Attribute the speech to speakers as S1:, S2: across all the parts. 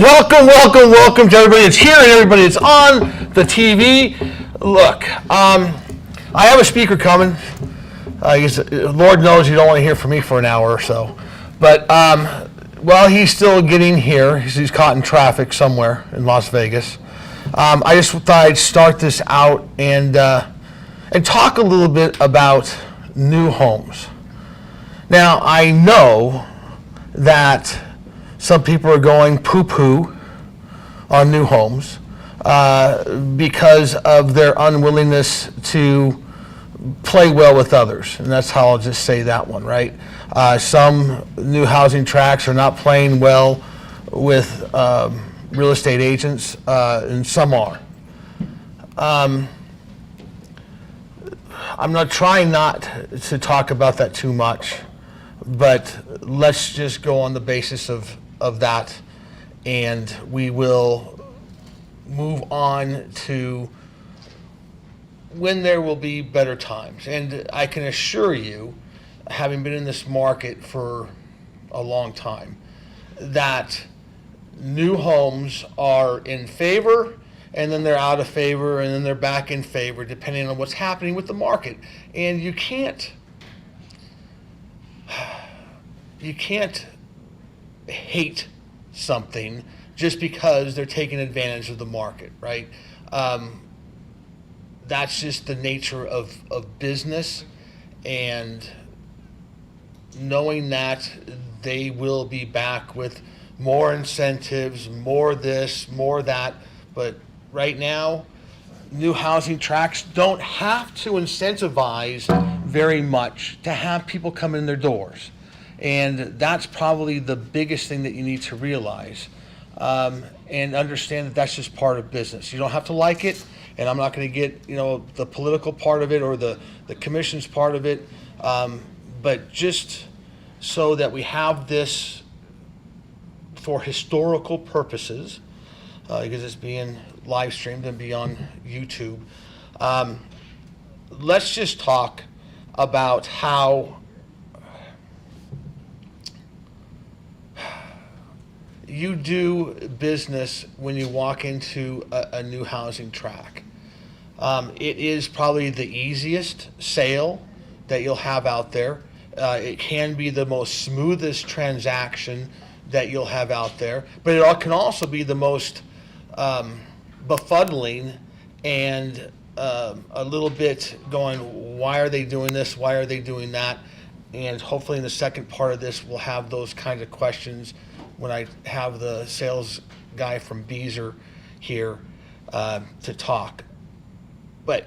S1: welcome to everybody that's here and everybody that's on the TV. Look, I have a speaker coming. Lord knows you don't want to hear from me for an hour or so. But while he's still getting here, he's caught in traffic somewhere in Las Vegas. I just thought I'd start this out and talk a little bit about new homes. Now, I know that some people are going poo-poo on new homes because of their unwillingness to play well with others. And that's how I'll just say that one, right? Some new housing tracts are not playing well with real estate agents, and some are. I'm not trying not to talk about that too much, but let's just go on the basis of that, and we will move on to when there will be better times. And I can assure you, having been in this market for a long time, that new homes are in favor, and then they're out of favor, and then they're back in favor, depending on what's happening with the market. And you can't hate something just because they're taking advantage of the market, right? That's just the nature of business, and knowing that they will be back with more incentives, more this, more that. But right now, new housing tracts don't have to incentivize very much to have people come in their doors. And that's probably the biggest thing that you need to realize, and understand that that's just part of business. You don't have to like it, and I'm not going to get the political part of it or the commission's part of it, but just so that we have this for historical purposes, because it's being live streamed and be on YouTube. Let's just talk about how you do business when you walk into a new housing tract. It is probably the easiest sale that you'll have out there. It can be the most smoothest transaction that you'll have out there, but it can also be the most befuddling and a little bit going, why are they doing this? Why are they doing that? And hopefully in the second part of this, we'll have those kinds of questions when I have the sales guy from Beezer here to talk. But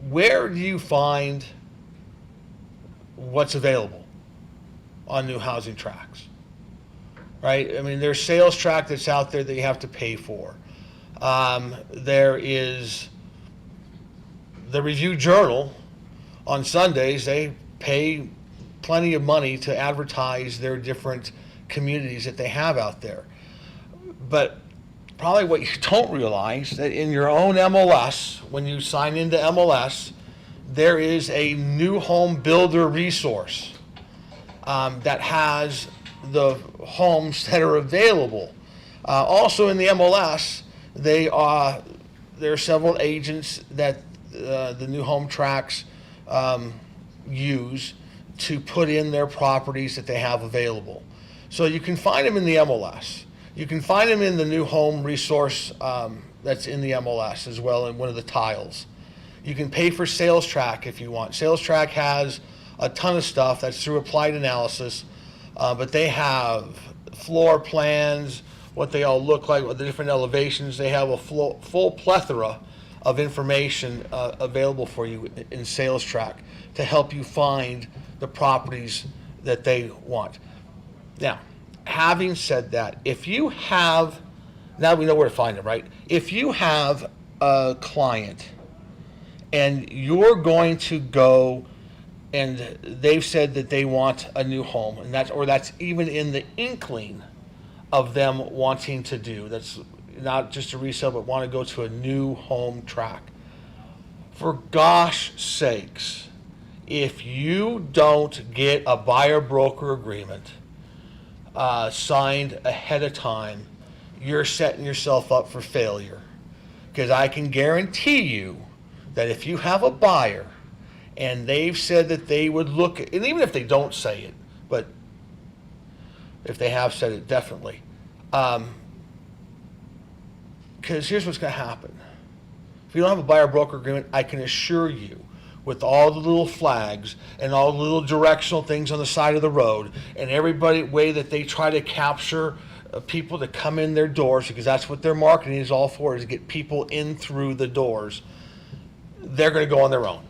S1: where do you find what's available on new housing tracts? Right? I mean, there's sales tract that's out there that you have to pay for. There is the Review Journal on Sundays. They pay plenty of money to advertise their different communities that they have out there. But probably what you don't realize, that in your own MLS, when you sign into MLS, there is a new home builder resource that has the homes that are available. Also in the MLS, there are several agents that the new home tracts use to put in their properties that they have available. So you can find them in the MLS. You can find them in the new home resource that's in the MLS as well, in one of the tiles. You can pay for Sales Track if you want. Sales Track has a ton of stuff that's through Applied Analysis, but they have floor plans, what they all look like, what the different elevations. They have a full plethora of information available for you in Sales Track to help you find the properties that they want. Now, having said that, now we know where to find them, right? If you have a client and you're going to go and they've said that they want a new home, and that's even in the inkling of them wanting to do, that's not just a resale, but want to go to a new home tract. For gosh sakes, if you don't get a buyer broker agreement, signed ahead of time, you're setting yourself up for failure. Because I can guarantee you that if you have a buyer and they've said that they would look, and even if they don't say it, but if they have said it, definitely. Because here's what's going to happen. If you don't have a buyer-broker agreement, I can assure you, with all the little flags and all the little directional things on the side of the road and everybody way that they try to capture people to come in their doors, because that's what their marketing is all for, is to get people in through the doors, they're going to go on their own.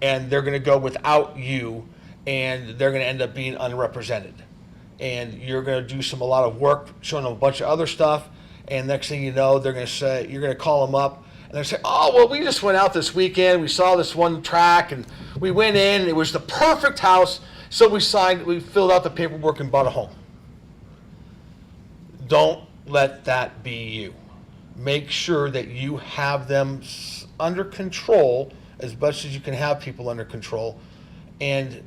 S1: And they're going to go without you, and they're going to end up being unrepresented. And you're going to do a lot of work showing them a bunch of other stuff, and next thing you know, they're going to say, you're going to call them up, and they're saying, oh, well, we just went out this weekend, we saw this one track, and we went in, and it was the perfect house, so we filled out the paperwork and bought a home. Don't let that be you. Make sure that you have them under control as much as you can have people under control. And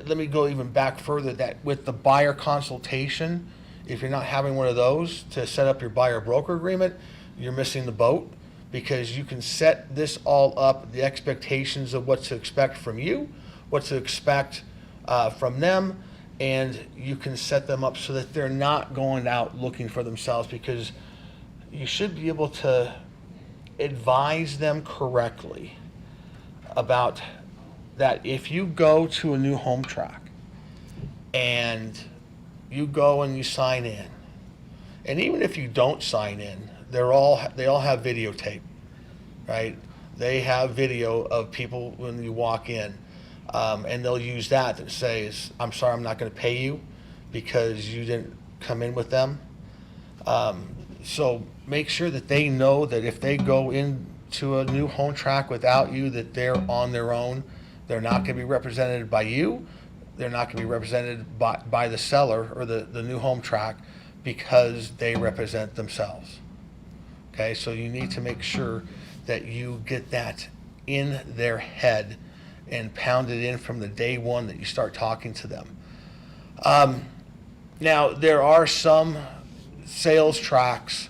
S1: let me go even back further, that with the buyer consultation, if you're not having one of those to set up your buyer broker agreement, you're missing the boat, because you can set this all up, the expectations of what to expect from you, what to expect from them, and you can set them up so that they're not going out looking for themselves, because you should be able to advise them correctly about that. If you go to a new home track and you go and you sign in, and even if you don't sign in, they all have videotape, right? They have video of people when you walk in, and they'll use that say, I'm sorry, I'm not going to pay you because you didn't come in with them. So make sure that they know that if they go into a new home track without you, that they're on their own. They're not going to be represented by you. They're not going to be represented by the seller or the new home track, because they represent themselves. Okay, so you need to make sure that you get that in their head and pound it in from the day one that you start talking to them. Now, there are some sales tracks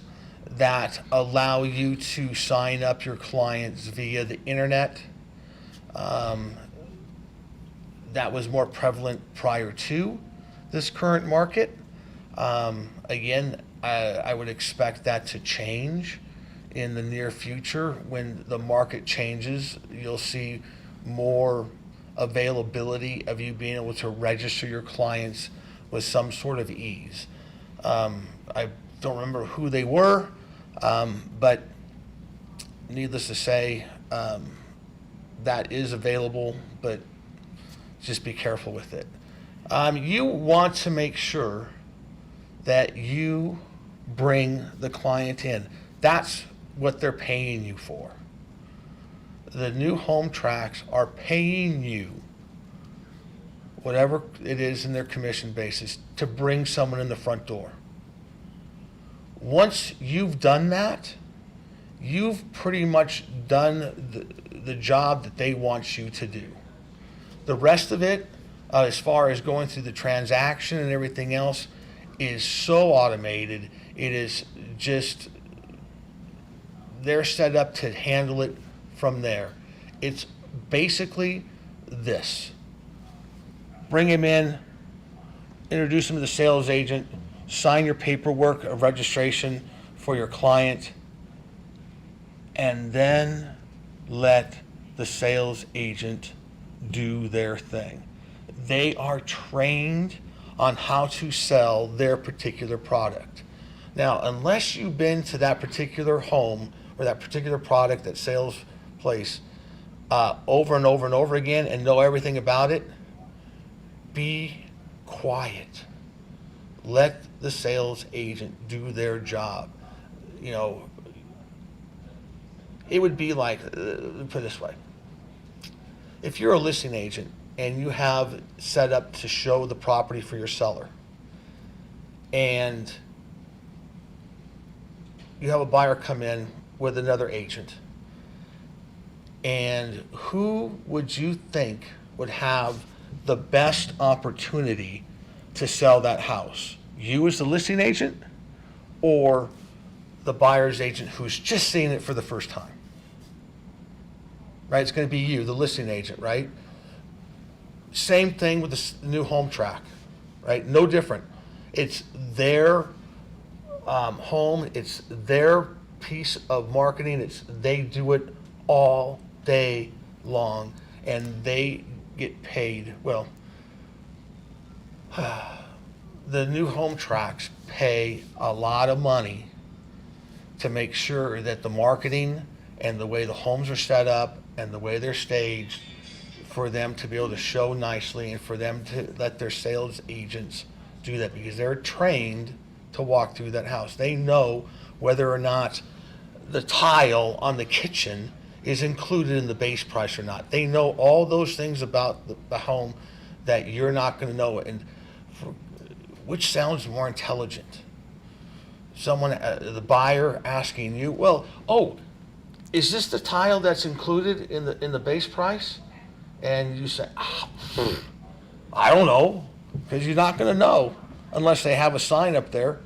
S1: that allow you to sign up your clients via the internet. That was more prevalent prior to this current market. Again, I would expect that to change in the near future. When the market changes, you'll see more availability of you being able to register your clients with some sort of ease. I don't remember who they were, but needless to say, that is available, but just be careful with it. You want to make sure that you bring the client in. That's what they're paying you for. The new home tracks are paying you whatever it is in their commission basis to bring someone in the front door. Once you've done that, you've pretty much done the job that they want you to do. The rest of it, as far as going through the transaction and everything else, is so automated. It is just, they're set up to handle it from there. It's basically this. Bring him in, introduce him to the sales agent, sign your paperwork of registration for your client, and then let the sales agent do their thing. They are trained on how to sell their particular product. Now, unless you've been to that particular home or that particular product, that sales place, over and over and over again and know everything about it, be quiet. Let the sales agent do their job. You know, it would be like, put it this way. If you're a listing agent and you have set up to show the property for your seller, and you have a buyer come in with another agent, and who would you think would have the best opportunity to sell that house? You as the listing agent or the buyer's agent who's just seeing it for the first time? Right? It's going to be you, the listing agent, right? Same thing with the new home track, right? No different. It's their home. It's their piece of marketing. They do it all day long, and they get paid. Well, the new home tracks pay a lot of money to make sure that the marketing and the way the homes are set up and the way they're staged, for them to be able to show nicely and for them to let their sales agents do that, because they're trained to walk through that house. They know whether or not the tile on the kitchen is included in the base price or not. They know all those things about the home that you're not going to know. And which sounds more intelligent? Someone, the buyer asking you, well, oh, is this the tile that's included in the base price? And you say, I don't know, because you're not going to know unless they have a sign up there.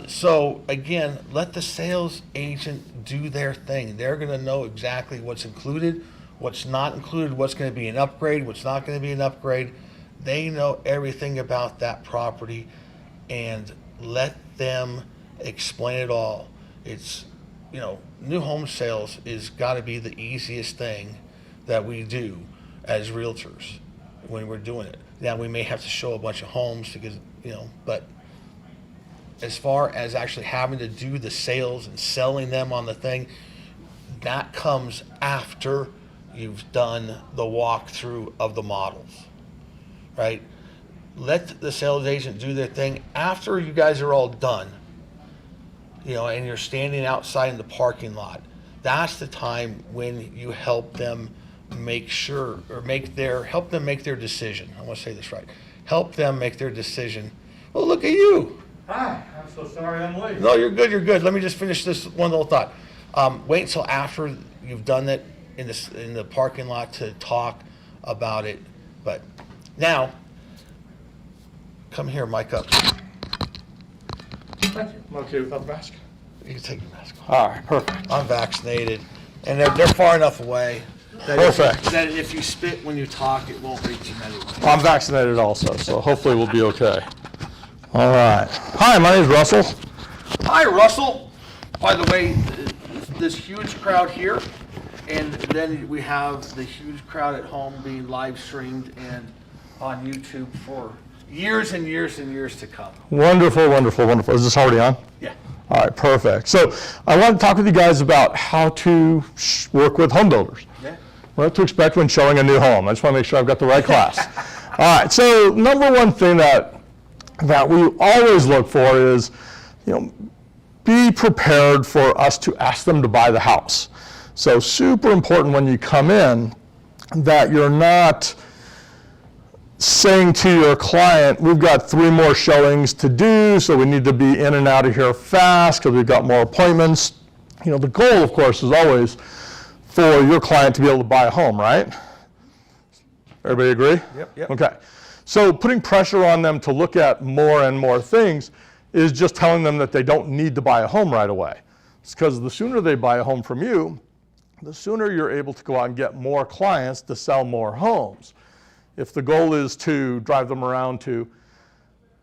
S1: So again, let the sales agent do their thing. They're going to know exactly what's included, what's not included, what's going to be an upgrade, what's not going to be an upgrade. They know everything about that property, and let them explain it all. It's, new home sales is got to be the easiest thing that we do as realtors when we're doing it. Now, we may have to show a bunch of homes because, but as far as actually having to do the sales and selling them on the thing, that comes after you've done the walkthrough of the models, right? Let the sales agent do their thing after you guys are all done, and you're standing outside in the parking lot. That's the time when you help them help them make their decision. I want to say this right. Help them make their decision. Well, look at you.
S2: Hi, I'm so sorry I'm late.
S1: No, you're good. Let me just finish this one little thought. Wait until after you've done it in the parking lot to talk about it. But now, come here, mic up.
S2: Thank you. I'm okay without the mask.
S1: You can take your mask off.
S2: All right, perfect.
S1: I'm vaccinated, and they're far enough away that if you spit when you talk, it won't reach them anyway.
S2: I'm vaccinated also, so hopefully we'll be okay. All right. Hi, my name's Russell.
S1: Hi, Russell. By the way, this huge crowd here, and then we have the huge crowd at home being live streamed and on YouTube for years and years and years to come.
S2: Wonderful, wonderful, wonderful. Is this already on?
S1: Yeah.
S2: All right, perfect. So I want to talk with you guys about how to work with home builders.
S1: Yeah.
S2: What to expect when showing a new home. I just want to make sure I've got the right class. All right, so number one thing that we always look for is, be prepared for us to ask them to buy the house. So super important when you come in that you're not saying to your client, we've got 3 more showings to do, so we need to be in and out of here fast because we've got more appointments. The goal, of course, is always for your client to be able to buy a home, right? Everybody agree?
S1: Yep.
S2: Okay. So putting pressure on them to look at more and more things is just telling them that they don't need to buy a home right away. It's because the sooner they buy a home from you, the sooner you're able to go out and get more clients to sell more homes. If the goal is to drive them around to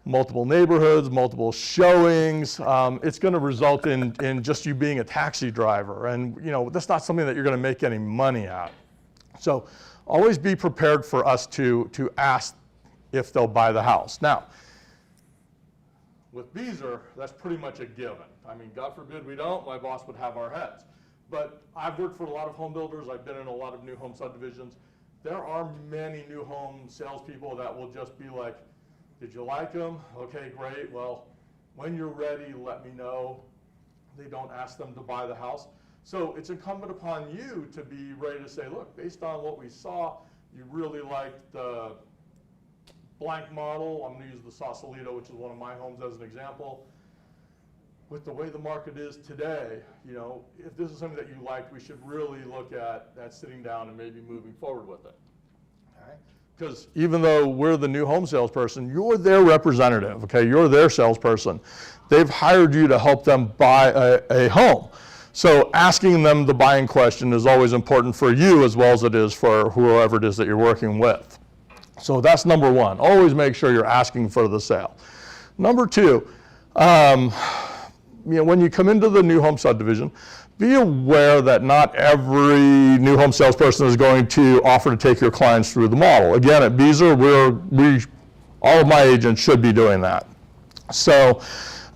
S2: multiple neighborhoods, multiple showings, it's going to result in just you being a taxi driver. And that's not something that you're going to make any money at. So always be prepared for us to ask if they'll buy the house. Now, with Beezer, that's pretty much a given. I mean, God forbid we don't, my boss would have our heads. But I've worked for a lot of home builders. I've been in a lot of new home subdivisions. There are many new home salespeople that will just be like, did you like them? Okay, great. Well, when you're ready, let me know. They don't ask them to buy the house. So it's incumbent upon you to be ready to say, look, based on what we saw, you really liked the blank model. I'm going to use the Sausalito, which is one of my homes as an example. With the way the market is today, if this is something that you liked, we should really look at sitting down and maybe moving forward with it. All right. because even though we're the new home salesperson, you're their representative, okay? You're their salesperson. They've hired you to help them buy a home. So asking them the buying question is always important for you as well as it is for whoever it is that you're working with. So that's number one. Always make sure you're asking for the sale. Number two, when you come into the new home subdivision, be aware that not every new home salesperson is going to offer to take your clients through the model. Again, at Beazer, all of my agents should be doing that. So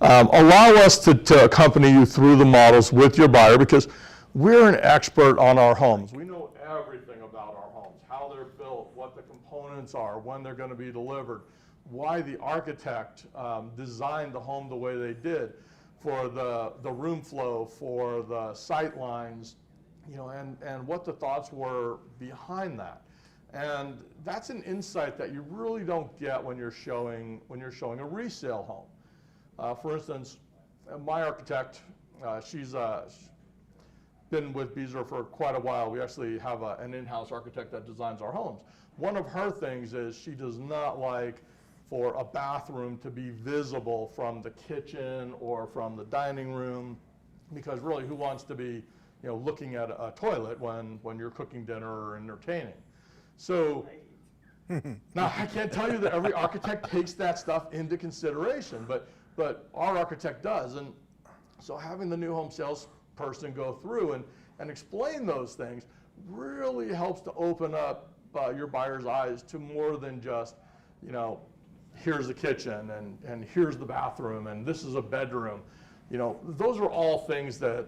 S2: allow us to accompany you through the models with your buyer, because we're an expert on our homes. We know everything about our homes, how they're built, what the components are, when they're going to be delivered, why the architect designed the home the way they did, for the room flow, for the sight lines, and what the thoughts were behind that. And that's an insight that you really don't get when you're showing a resale home. For instance, my architect, she's been with Beazer for quite a while. We actually have an in-house architect that designs our homes. One of her things is she does not like for a bathroom to be visible from the kitchen or from the dining room, because really, who wants to be looking at a toilet when you're cooking dinner or entertaining? So now I can't tell you that every architect takes that stuff into consideration, but our architect does. And so having the new home salesperson go through and explain those things really helps to open up your buyer's eyes to more than just, here's the kitchen and here's the bathroom and this is a bedroom. Those are all things that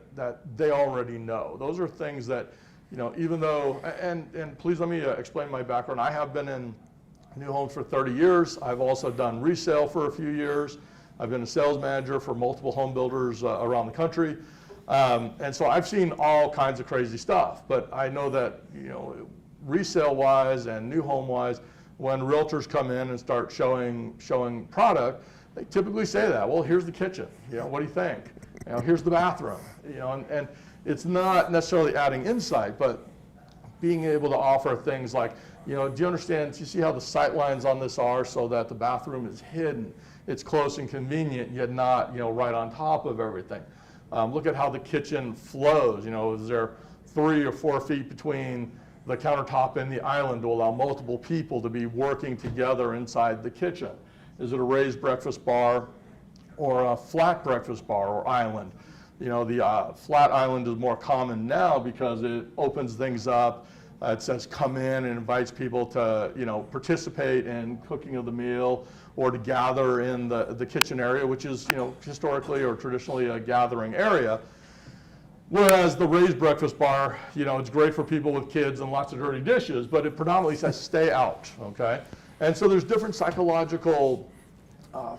S2: they already know. Those are things that, even though, and please let me explain my background. I have been in new homes for 30 years. I've also done resale for a few years. I've been a sales manager for multiple home builders around the country. And so I've seen all kinds of crazy stuff, but I know that, resale-wise and new home-wise, when realtors come in and start showing product, they typically say that, well, here's the kitchen, what do you think? Here's the bathroom, and it's not necessarily adding insight, but being able to offer things like, do you understand, do you see how the sight lines on this are so that the bathroom is hidden? It's close and convenient, yet not, right on top of everything. Look at how the kitchen flows, is there 3 or 4 feet between the countertop and the island to allow multiple people to be working together inside the kitchen? Is it a raised breakfast bar or a flat breakfast bar or island? The flat island is more common now because it opens things up. It says come in and invites people to participate in cooking of the meal or to gather in the kitchen area, which is historically or traditionally a gathering area. Whereas the raised breakfast bar, it's great for people with kids and lots of dirty dishes, but it predominantly says stay out, okay? And so there's different psychological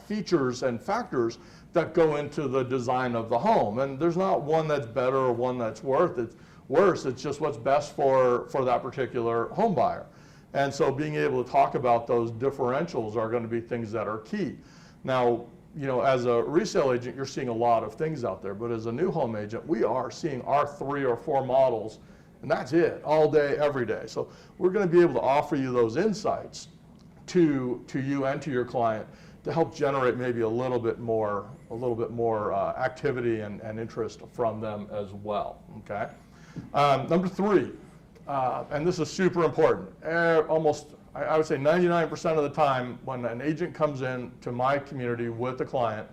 S2: features and factors that go into the design of the home. And there's not one that's better or one that's worse. It's just what's best for that particular home buyer. And so being able to talk about those differentials are going to be things that are key. Now, as a resale agent, you're seeing a lot of things out there, but as a new home agent, we are seeing our 3 or 4 models, and that's it, all day, every day. So we're going to be able to offer you those insights to you and to your client to help generate maybe a little bit more activity and interest from them as well, okay? Number 3, and this is super important. I would say 99% of the time when an agent comes in to my community with a client,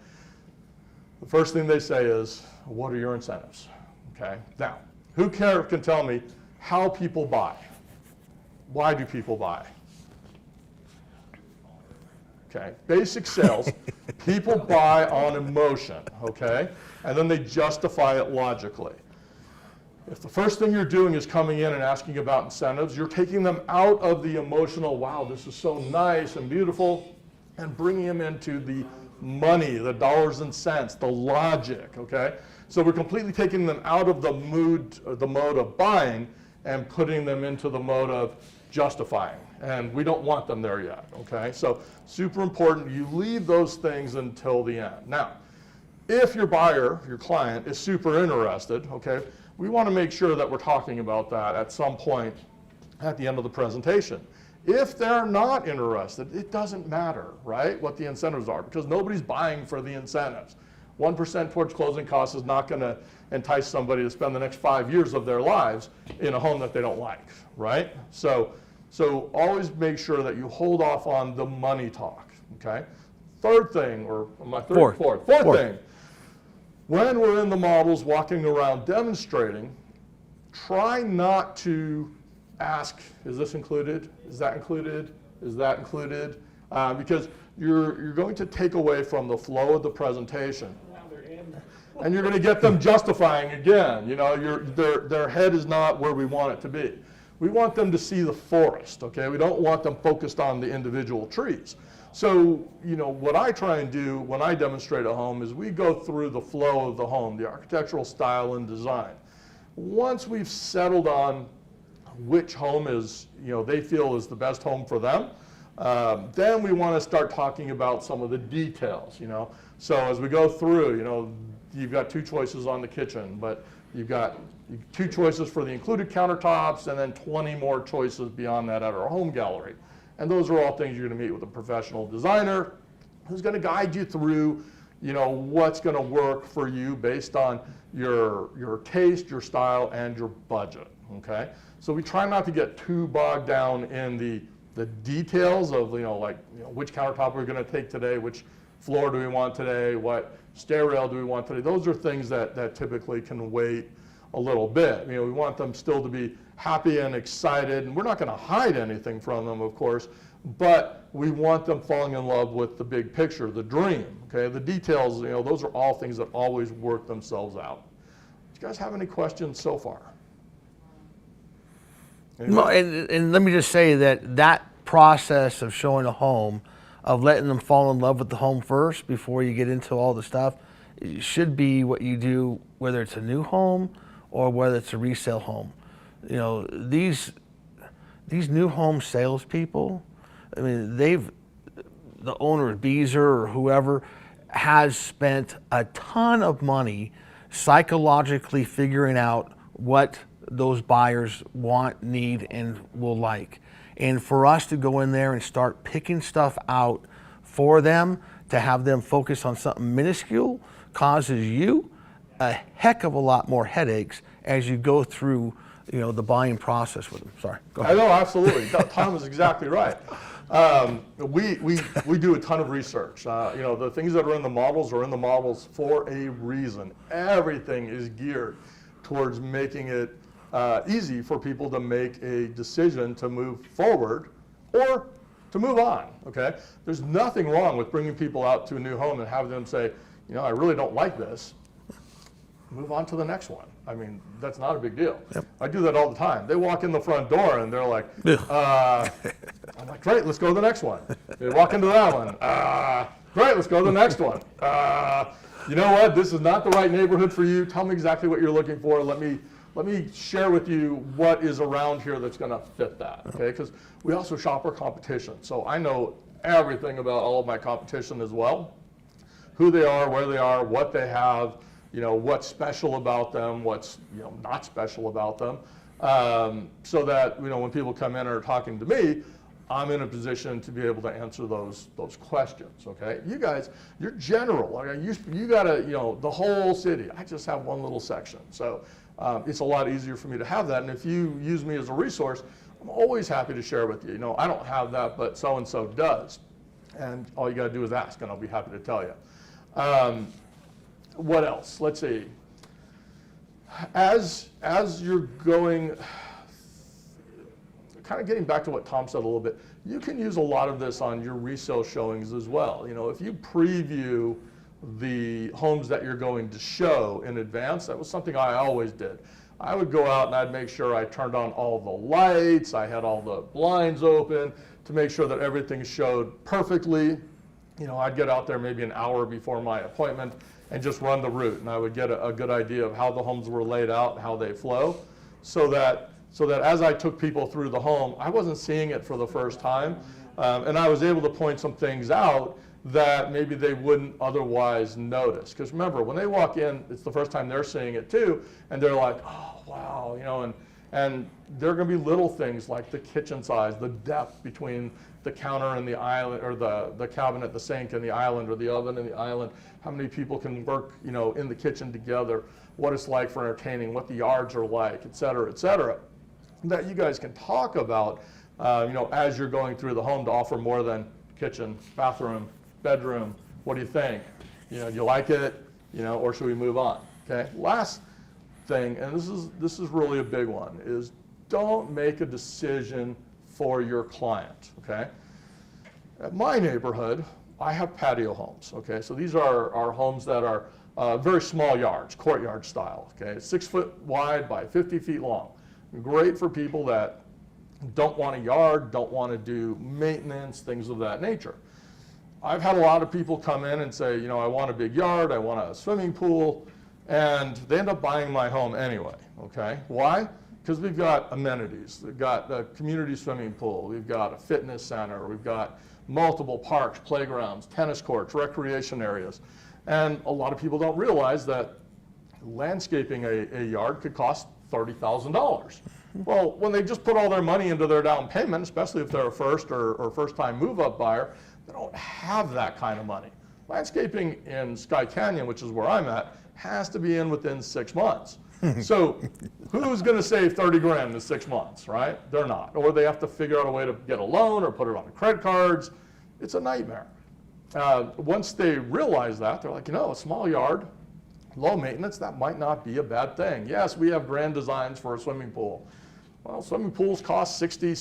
S2: the first thing they say is, what are your incentives? Okay. Now, who can tell me how people buy? Why do people buy? Okay. Basic sales, people buy on emotion, okay? And then they justify it logically. If the first thing you're doing is coming in and asking about incentives, you're taking them out of the emotional, wow, this is so nice and beautiful, and bringing them into the money, the dollars and cents, the logic, okay? So we're completely taking them out of the mode of buying and putting them into the mode of justifying. And we don't want them there yet, okay? So super important, you leave those things until the end. Now, if your buyer, your client, is super interested, okay, we want to make sure that we're talking about that at some point at the end of the presentation. If they're not interested, it doesn't matter, right, what the incentives are, because nobody's buying for the incentives. 1% towards closing costs is not going to entice somebody to spend the next 5 years of their lives in a home that they don't like, right? So always make sure that you hold off on the money talk, okay? Third thing, or my third, fourth thing, when we're in the models walking around demonstrating, try not to ask, is this included? Is that included? Is that included? Because you're going to take away from the flow of the presentation. And you're going to get them justifying again. You know, their head is not where we want it to be. We want them to see the forest, okay? We don't want them focused on the individual trees. So, you know, what I try and do when I demonstrate a home is we go through the flow of the home, the architectural style and design. Once we've settled on which home is, you know, they feel is the best home for them, then we want to start talking about some of the details, you know. So as we go through, you know, you've got 2 choices on the kitchen, but you've got 2 choices for the included countertops and then 20 more choices beyond that at our home gallery. And those are all things you're going to meet with a professional designer who's going to guide you through, you know, what's going to work for you based on your taste, your style, and your budget, okay? So we try not to get too bogged down in the details of, you know, like, you know, which countertop we're going to take today, which floor do we want today, what stair rail do we want today. Those are things that typically can wait a little bit. You know, we want them still to be happy and excited, and we're not going to hide anything from them, of course, but we want them falling in love with the big picture, the dream, okay? The details, you know, those are all things that always work themselves out. Do you guys have any questions so far?
S1: No, and let me just say that process of showing a home, of letting them fall in love with the home first before you get into all the stuff, it should be what you do, whether it's a new home or whether it's a resale home. You know, these new home salespeople, I mean, the owner, Beezer or whoever, has spent a ton of money psychologically figuring out what those buyers want, need, and will like. And for us to go in there and start picking stuff out for them, to have them focus on something minuscule, causes you a heck of a lot more headaches as you go through, you know, the buying process with them. Sorry, go ahead.
S2: I know, absolutely. Tom is exactly right. We do a ton of research. You know, the things that are in the models are in the models for a reason. Everything is geared towards making it easy for people to make a decision to move forward or to move on, okay? There's nothing wrong with bringing people out to a new home and having them say, you know, I really don't like this. Move on to the next one. I mean, that's not a big deal. Yep. I do that all the time. They walk in the front door and they're like, I'm like, great, let's go to the next one. They walk into that one. Great, let's go to the next one. You know what? This is not the right neighborhood for you. Tell me exactly what you're looking for. Let me share with you what is around here that's going to fit that, okay? Because we also shop our competition. So I know everything about all of my competition as well. Who they are, where they are, what they have, you know, what's special about them, what's, you know, not special about them. So that, you know, when people come in and are talking to me, I'm in a position to be able to answer those questions, okay? You guys, you're general. Like you gotta, you know, the whole city. I just have one little section. So it's a lot easier for me to have that. And if you use me as a resource, I'm always happy to share with you. You know, I don't have that, but so-and-so does. And all you gotta do is ask, and I'll be happy to tell you. What else? Let's see. As you're going, kind of getting back to what Tom said a little bit, you can use a lot of this on your resale showings as well. You know, if you preview the homes that you're going to show in advance, that was something I always did. I would go out and I'd make sure I turned on all the lights, I had all the blinds open to make sure that everything showed perfectly. You know, I'd get out there maybe an hour before my appointment and just run the route, and I would get a good idea of how the homes were laid out and how they flow, so that as I took people through the home, I wasn't seeing it for the first time, and I was able to point some things out that maybe they wouldn't otherwise notice. Because remember, when they walk in, it's the first time they're seeing it too, and they're like, oh, wow, you know, And there are going to be little things like the kitchen size, the depth between the counter and the island, or the cabinet, the sink and the island, or the oven and the island, how many people can work, in the kitchen together, what it's like for entertaining, what the yards are like, et cetera, that you guys can talk about, as you're going through the home to offer more than kitchen, bathroom, bedroom. What do you think? Do you like it? Or should we move on? Okay. Last thing, and this is really a big one, is don't make a decision for your client. Okay. At my neighborhood, I have patio homes. Okay. So these are homes that are very small yards, courtyard style. Okay. 6 foot wide by 50 feet long. Great for people that don't want a yard, don't want to do maintenance, things of that nature. I've had a lot of people come in and say, I want a big yard, I want a swimming pool, and they end up buying my home anyway, okay? Why? Because we've got amenities. We've got a community swimming pool, we've got a fitness center, we've got multiple parks, playgrounds, tennis courts, recreation areas. And a lot of people don't realize that landscaping a yard could cost $30,000. Well, when they just put all their money into their down payment, especially if they're a first or first-time move-up buyer, they don't have that kind of money. Landscaping in Sky Canyon, which is where I'm at, has to be in within 6 months. So who's going to save 30 grand in 6 months, right? They're not. Or they have to figure out a way to get a loan or put it on the credit cards. It's a nightmare. Once they realize that, they're like, a small yard, low maintenance, that might not be a bad thing. Yes, we have grand designs for a swimming pool. Well, swimming pools cost $60,000,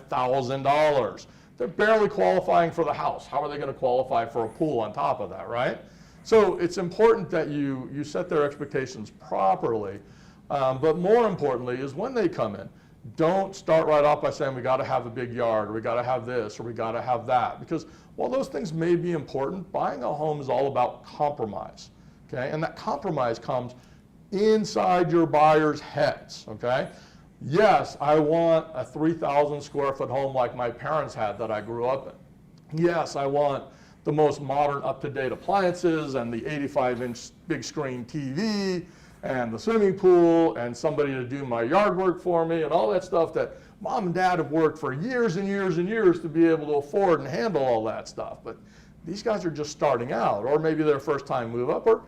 S2: $65,000. They're barely qualifying for the house. How are they going to qualify for a pool on top of that, right? So it's important that you set their expectations properly. But more importantly is when they come in, don't start right off by saying we got to have a big yard, or we got to have this, or we got to have that. Because while those things may be important, buying a home is all about compromise. Okay? And that compromise comes inside your buyer's heads. Okay? Yes, I want a 3,000 square foot home like my parents had that I grew up in. Yes, I want the most modern up-to-date appliances and the 85-inch big screen TV and the swimming pool and somebody to do my yard work for me and all that stuff that mom and dad have worked for years and years and years to be able to afford and handle all that stuff. But these guys are just starting out, or maybe they're first-time move-up, or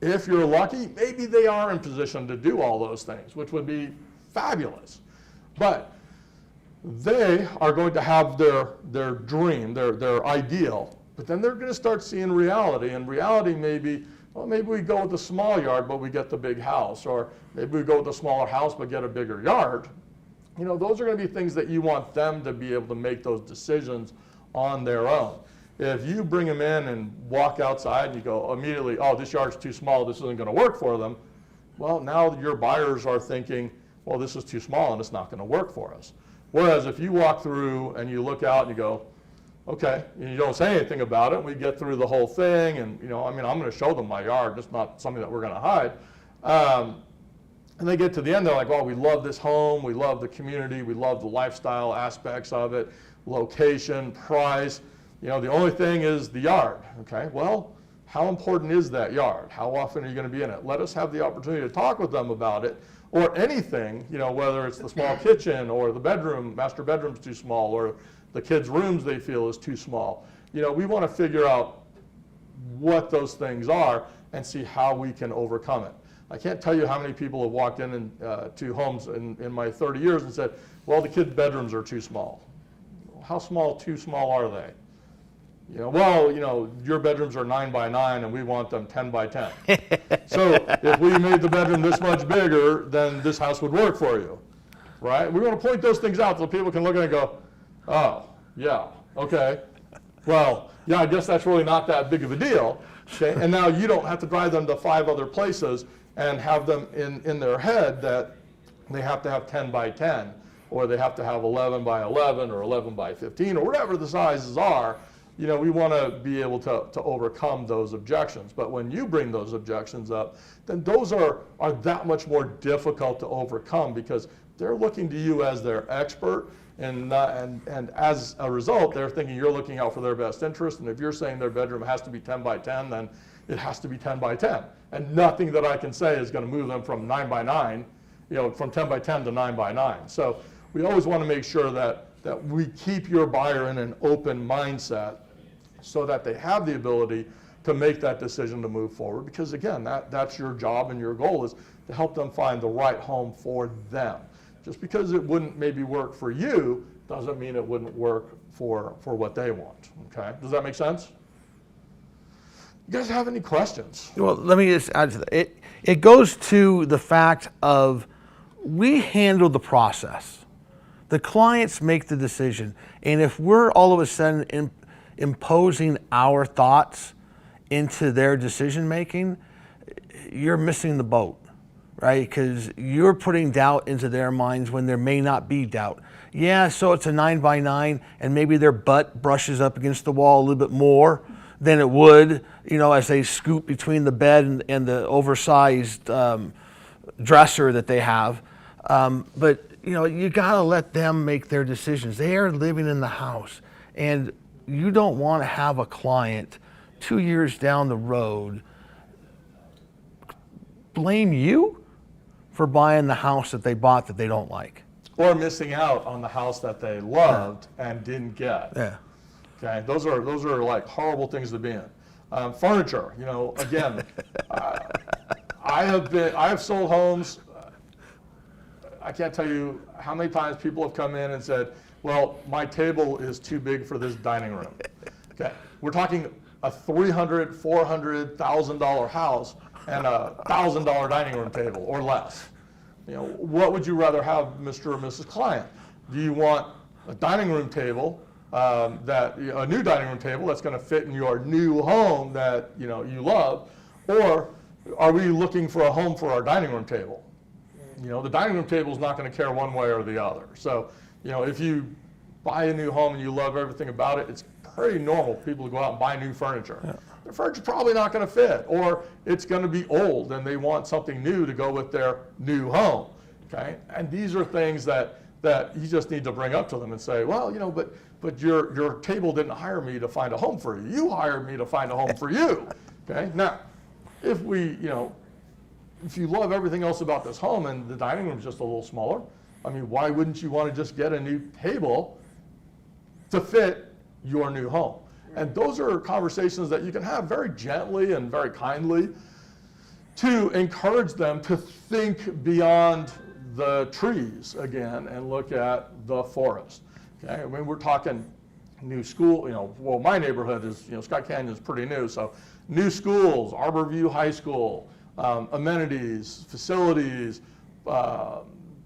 S2: if you're lucky, maybe they are in position to do all those things, which would be fabulous. But they are going to have their dream, their ideal, but then they're going to start seeing reality, and reality may be, well, maybe we go with the small yard, but we get the big house, or maybe we go with the smaller house, but get a bigger yard. Those are going to be things that you want them to be able to make those decisions on their own. If you bring them in and walk outside and you go immediately, oh, this yard's too small, this isn't going to work for them, well, now your buyers are thinking, well, this is too small and it's not going to work for us. Whereas if you walk through and you look out and you go, okay, and you don't say anything about it, and we get through the whole thing, and I'm going to show them my yard, it's not something that we're going to hide. And they get to the end, they're like, well, we love this home, we love the community, we love the lifestyle aspects of it, location, price. The only thing is the yard. Okay, well, how important is that yard? How often are you going to be in it? Let us have the opportunity to talk with them about it, or anything, whether it's the small kitchen or the bedroom, master bedroom's too small, or the kids' rooms they feel is too small. We want to figure out what those things are and see how we can overcome it. I can't tell you how many people have walked in to homes in my 30 years and said, well, the kids' bedrooms are too small. How small, too small are they? Your bedrooms are 9 by 9 and we want them 10 by 10. So if we made the bedroom this much bigger, then this house would work for you, right? We want to point those things out so people can look at it and go, oh, yeah, okay. Well, yeah, I guess that's really not that big of a deal. Okay? And now you don't have to drive them to 5 other places and have them in their head that they have to have 10 by 10, or they have to have 11 by 11 or 11 by 15 or whatever the sizes are. We want to be able to overcome those objections. But when you bring those objections up, then those are that much more difficult to overcome because they're looking to you as their expert. And as a result, they're thinking you're looking out for their best interest. And if you're saying their bedroom has to be 10 by 10, then it has to be 10 by 10. And nothing that I can say is going to move them from 9 by 9 from 10 by 10 to 9 by 9. So we always want to make sure that we keep your buyer in an open mindset so that they have the ability to make that decision to move forward. Because again, that's your job and your goal is to help them find the right home for them. Just because it wouldn't maybe work for you doesn't mean it wouldn't work for what they want. Okay, does that make sense? You guys have any questions?
S1: Well, let me just add to that. It goes to the fact of we handle the process. The clients make the decision. And if we're all of a sudden imposing our thoughts into their decision making, you're missing the boat, right? Because you're putting doubt into their minds when there may not be doubt. Yeah, so it's a 9 by 9 and maybe their butt brushes up against the wall a little bit more than it would, as they scoop between the bed and the oversized dresser that they have. But you gotta let them make their decisions. They are living in the house, and you don't want to have a client 2 years down the road blame you for buying the house that they bought that they don't like.
S2: Or missing out on the house that they loved and didn't get.
S1: Yeah.
S2: Okay, those are like horrible things to be in. Furniture, again, I have sold homes. I can't tell you how many times people have come in and said, well, my table is too big for this dining room. Okay, we're talking a $300,000, $400,000 house and a $1,000 dining room table or less. What would you rather have, Mr. or Mrs. Client? Do you want a dining room table, a new dining room table that's going to fit in your new home that you love, or are we looking for a home for our dining room table? The dining room table is not going to care one way or the other. So, if you buy a new home and you love everything about it, it's pretty normal for people to go out and buy new furniture. Yeah. Their furniture's probably not going to fit, or it's going to be old and they want something new to go with their new home. Okay, and these are things that you just need to bring up to them and say, well, but your table didn't hire me to find a home for you. You hired me to find a home for you. Okay, now if if you love everything else about this home and the dining room is just a little smaller, why wouldn't you want to just get a new table to fit your new home? And those are conversations that you can have very gently and very kindly to encourage them to think beyond the trees again and look at the forest. Okay, we're talking new school, well, my neighborhood is, Scott Canyon is pretty new, so new schools, Arborview High School, amenities, facilities,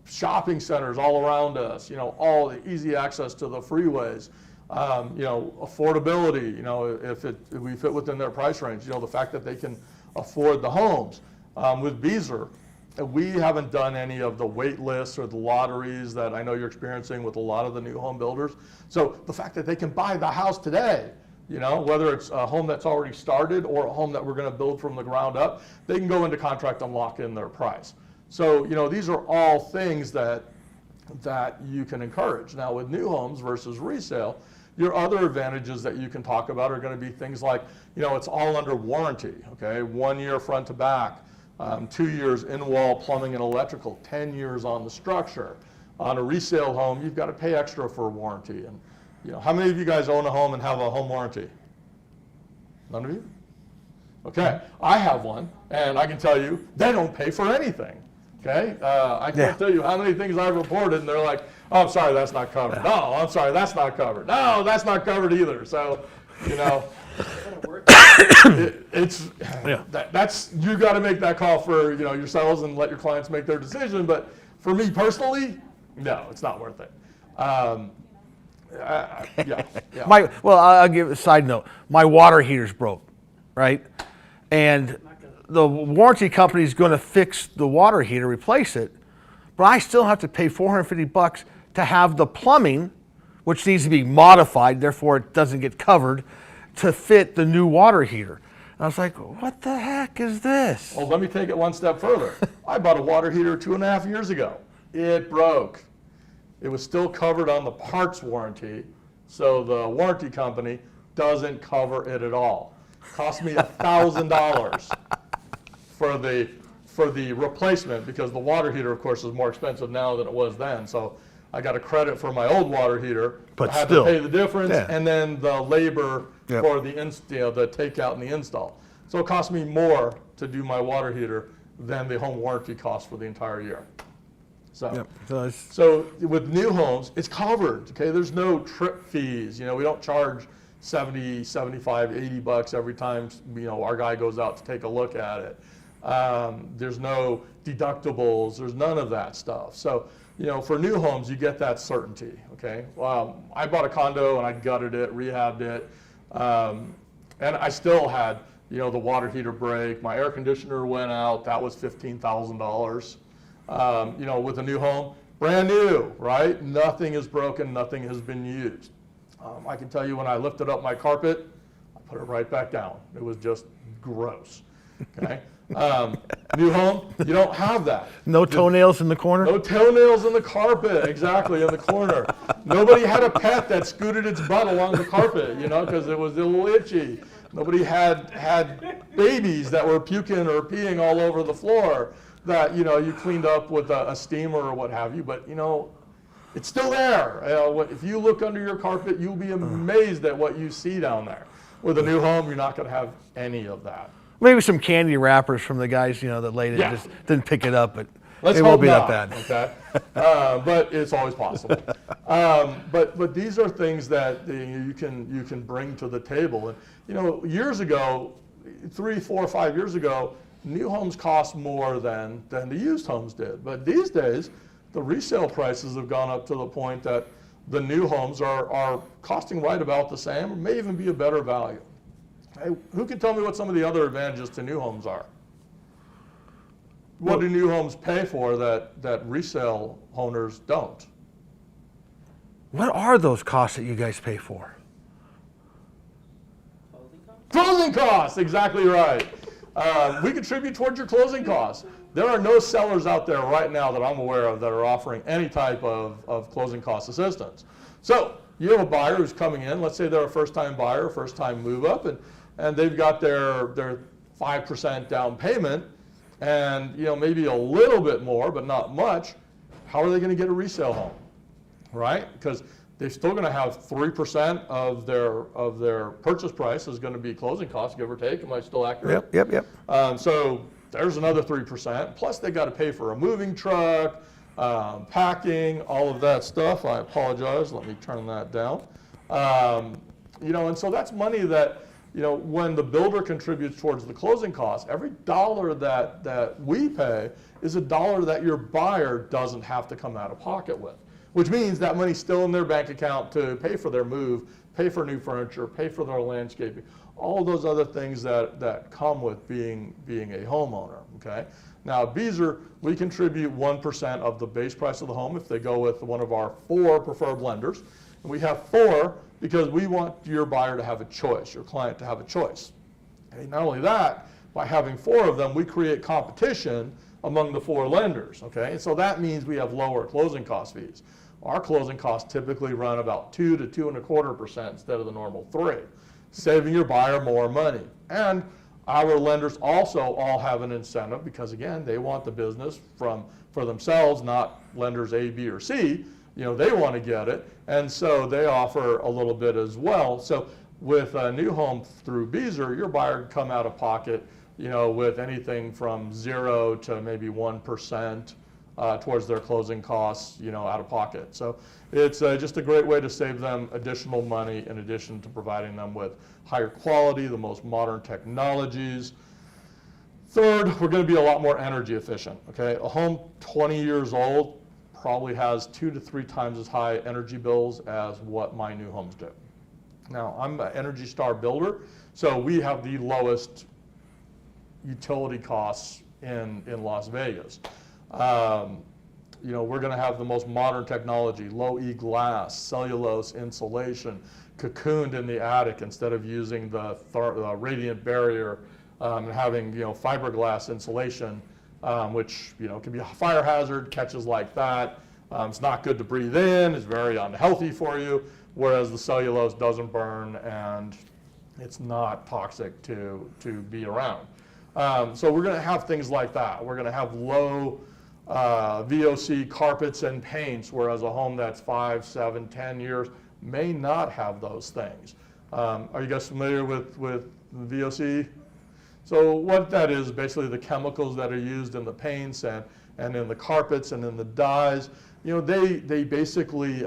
S2: shopping centers all around us, all the easy access to the freeways, affordability, if we fit within their price range, the fact that they can afford the homes. With Beazer, we haven't done any of the wait lists or the lotteries that I know you're experiencing with a lot of the new home builders. So the fact that they can buy the house today, whether it's a home that's already started or a home that we're going to build from the ground up, they can go into contract and lock in their price. So, these are all things that you can encourage. Now, with new homes versus resale, your other advantages that you can talk about are going to be things like, it's all under warranty, okay? 1 year front to back, 2 years in-wall plumbing and electrical, 10 years on the structure. On a resale home, you've got to pay extra for a warranty. And how many of you guys own a home and have a home warranty? None of you? Okay, I have one, and I can tell you, they don't pay for anything. Okay, I can't tell you how many things I've reported, and they're like, "Oh, I'm sorry, that's not covered." No, I'm sorry, that's not covered. No, that's not covered either. So, that's you got to make that call for yourselves and let your clients make their decision. But for me personally, no, it's not worth it.
S1: I'll give a side note. My water heater's broke, right? And the warranty company is going to fix the water heater, replace it, but I still have to pay $450 to have the plumbing, which needs to be modified, therefore it doesn't get covered, to fit the new water heater. And I was like, what the heck is this?
S2: Well, let me take it one step further. I bought a water heater 2.5 years ago. It broke. It was still covered on the parts warranty, so the warranty company doesn't cover it at all. Cost me $1,000 for the for the replacement, because the water heater, of course, is more expensive now than it was then. So I got a credit for my old water heater.
S3: But
S2: I had
S3: still,
S2: to pay the difference,
S3: yeah.
S2: and then the labor
S3: Yep.
S2: for the the takeout and the install. So it cost me more to do my water heater than the home warranty cost for the entire year. So.
S3: Yep. So it's,
S2: So with new homes, it's covered, okay? There's no trip fees. You know, we don't charge 70, 75, 80 bucks every time, you know, our guy goes out to take a look at it. There's no deductibles, there's none of that stuff. So, you know, for new homes, you get that certainty, okay? I bought a condo and I gutted it, rehabbed it, and I still had, you know, the water heater break, my air conditioner went out, that was $15,000. You know, with a new home, brand new, right? Nothing is broken, nothing has been used. I can tell you when I lifted up my carpet, I put it right back down. It was just gross, okay? New home, you don't have that.
S3: no toenails in the corner?
S2: No toenails in the carpet, exactly, in the corner. Nobody had a pet that scooted its butt along the carpet, you know, because it was a little itchy. Nobody had babies that were puking or peeing all over the floor that, you know, you cleaned up with a steamer or what have you, but, you know, it's still there. If you look under your carpet, you'll be amazed at what you see down there. With a new home, you're not going to have any of that.
S3: Maybe some candy wrappers from the guys, you know, that laid it,
S2: Yeah.
S3: just didn't pick it up, but
S2: Let's
S3: it
S2: hope
S3: won't be
S2: not,
S3: that bad.
S2: okay? But it's always possible. But these are things that you can bring to the table. And, you know, years ago, 3, 4, 5 years ago, new homes cost more than the used homes did. But these days, the resale prices have gone up to the point that the new homes are costing right about the same, or may even be a better value. Hey, who can tell me what some of the other advantages to new homes are? What do new homes pay for that resale owners don't?
S3: What are those costs that you guys pay for?
S2: Closing costs, exactly right. We contribute towards your closing costs. There are no sellers out there right now that I'm aware of that are offering any type of closing cost assistance. So you have a buyer who's coming in, let's say they're a first-time buyer, first-time move-up, and they've got their 5% down payment, and, you know, maybe a little bit more, but not much. How are they going to get a resale home, right? Because they're still going to have 3% of their purchase price is going to be closing costs, give or take. Am I still accurate?
S3: Yep.
S2: So there's another 3%. Plus they got to pay for a moving truck, packing, all of that stuff. I apologize. Let me turn that down. You know, and so that's money that, you know, when the builder contributes towards the closing costs, every dollar that we pay is a dollar that your buyer doesn't have to come out of pocket with, which means that money's still in their bank account to pay for their move, pay for new furniture, pay for their landscaping, all those other things that come with being a homeowner, okay? Now at Beazer, we contribute 1% of the base price of the home if they go with one of our 4 preferred lenders. And we have 4 because we want your buyer to have a choice, your client to have a choice. Okay, not only that, by having 4 of them, we create competition among the 4 lenders, okay? And so that means we have lower closing cost fees. Our closing costs typically run about 2 to 2.25% instead of the normal 3, saving your buyer more money. And our lenders also all have an incentive because, again, they want the business for themselves, not lenders A, B, or C. You know, they want to get it, and so they offer a little bit as well. So with a new home through Beazer, your buyer can come out of pocket, you know, with anything from 0 to maybe 1% towards their closing costs, you know, out of pocket. So it's just a great way to save them additional money in addition to providing them with higher quality, the most modern technologies. Third, we're going to be a lot more energy efficient, okay? A home 20 years old probably has 2 to 3 times as high energy bills as what my new homes do. Now, I'm an Energy Star builder, so we have the lowest utility costs in Las Vegas. You know, we're going to have the most modern technology, low E glass, cellulose insulation, cocooned in the attic instead of using the radiant barrier and having, you know, fiberglass insulation, which, you know, can be a fire hazard, catches like that. It's not good to breathe in, it's very unhealthy for you, whereas the cellulose doesn't burn and it's not toxic to be around. So we're going to have things like that. We're going to have low VOC carpets and paints, whereas a home that's 5, 7, 10 years may not have those things. Are you guys familiar with VOC? So what that is, basically the chemicals that are used in the paints and in the carpets and in the dyes. You know, they basically,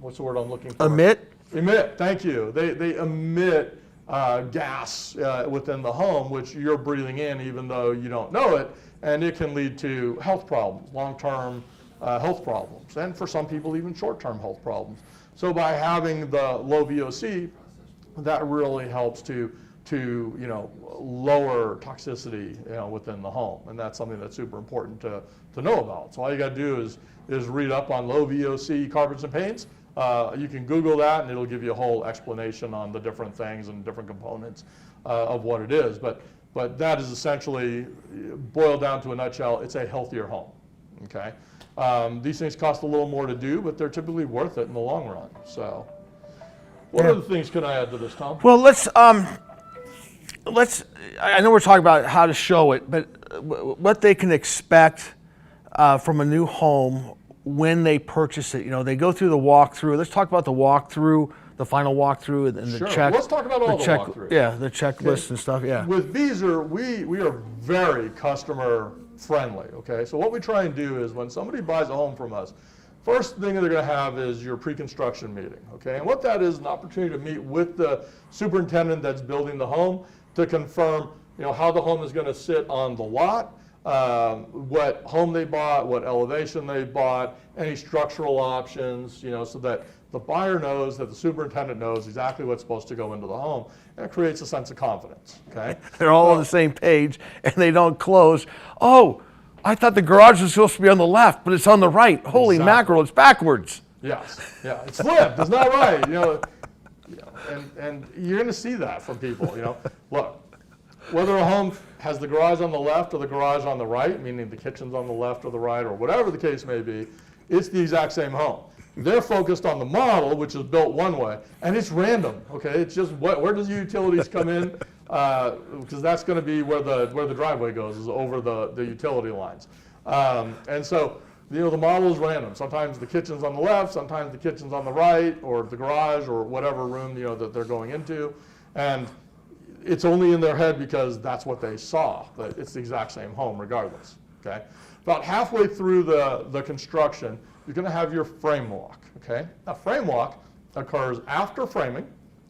S2: what's the word I'm looking for? Emit, thank you. They emit gas within the home, which you're breathing in even though you don't know it, and it can lead to health problems, long-term health problems, and for some people even short-term health problems. So by having the low VOC, that really helps to lower toxicity within the home, and that's something that's super important to know about. So all you got to do is read up on low VOC carpets and paints. You can Google that, and it'll give you a whole explanation on the different things and different components of what it is. But that is essentially, boiled down to a nutshell, it's a healthier home. Okay, these things cost a little more to do, but they're typically worth it in the long run. So, what other things can I add to this, Tom?
S3: Well, let's. I know we're talking about how to show it, but what they can expect from a new home when they purchase it. You know, they go through the walkthrough. Let's talk about the walkthrough, the final walkthrough, and the
S2: Sure.
S3: check.
S2: Let's talk about all the walkthrough.
S3: Yeah, the checklist and stuff. Yeah.
S2: With Beezer, we are very customer friendly. Okay, so what we try and do is when somebody buys a home from us, first thing they're going to have is your pre-construction meeting. Okay, and what that is an opportunity to meet with the superintendent that's building the home to confirm, how the home is going to sit on the lot, what home they bought, what elevation they bought, any structural options, so that the buyer knows, that the superintendent knows exactly what's supposed to go into the home, and it creates a sense of confidence. Okay,
S3: they're all on the same page, and they don't close. Oh, I thought the garage was supposed to be on the left, but it's on the right. Holy mackerel, it's backwards.
S2: Yes, yeah, it's flipped. It's not right. And you're going to see that from people. Look, whether a home has the garage on the left or the garage on the right, meaning the kitchen's on the left or the right, or whatever the case may be, it's the exact same home. They're focused on the model, which is built one way, and it's random. Okay, it's just where does the utilities come in, because that's going to be where the driveway goes, is over the utility lines, and so. The model is random. Sometimes the kitchen's on the left, sometimes the kitchen's on the right, or the garage, or whatever room that they're going into, and it's only in their head because that's what they saw. But it's the exact same home regardless. Okay. About halfway through the construction, you're going to have your frame walk. Okay. Now frame walk occurs after framing,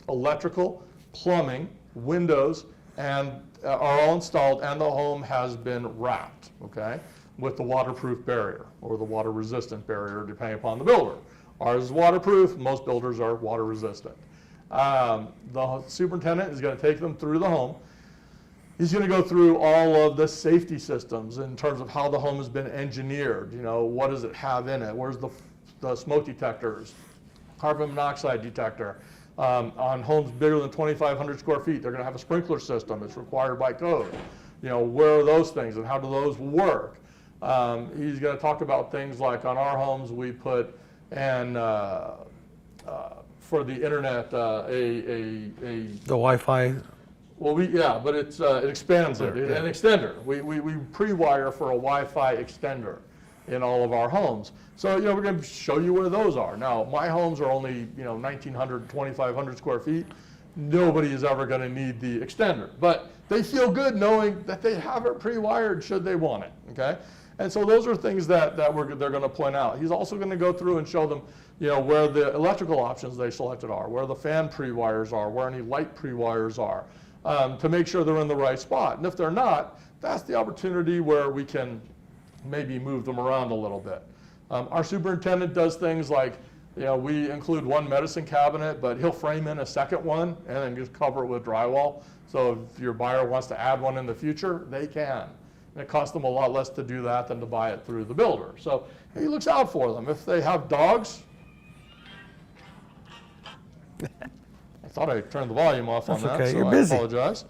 S2: electrical, plumbing, windows, and are all installed, and the home has been wrapped. Okay. With the waterproof barrier or the water resistant barrier, depending upon the builder. Ours is waterproof, most builders are water resistant. The superintendent is going to take them through the home. He's going to go through all of the safety systems in terms of how the home has been engineered. What does it have in it? Where's the smoke detectors, carbon monoxide detector. On homes bigger than 2,500 square feet, they're going to have a sprinkler system. It's required by code. Where are those things and how do those work? He's going to talk about things like on our homes we put for the internet the
S3: Wi-Fi.
S2: Well, but it's it expands it. An extender. We pre-wire for a Wi-Fi extender in all of our homes. So we're going to show you where those are. Now my homes are only 1,900, 2,500 square feet. Nobody is ever going to need the extender, but they feel good knowing that they have it pre-wired should they want it. Okay. And so those are things that they're going to point out. He's also going to go through and show them, where the electrical options they selected are, where the fan pre-wires are, where any light pre-wires are, to make sure they're in the right spot. And if they're not, that's the opportunity where we can maybe move them around a little bit. Our superintendent does things like, we include one medicine cabinet, but he'll frame in a second one and then just cover it with drywall. So if your buyer wants to add one in the future, they can. And it costs them a lot less to do that than to buy it through the builder. So he looks out for them. If they have dogs, I thought I turned the volume off on that,
S3: okay.
S2: so
S3: You're busy.
S2: I apologize.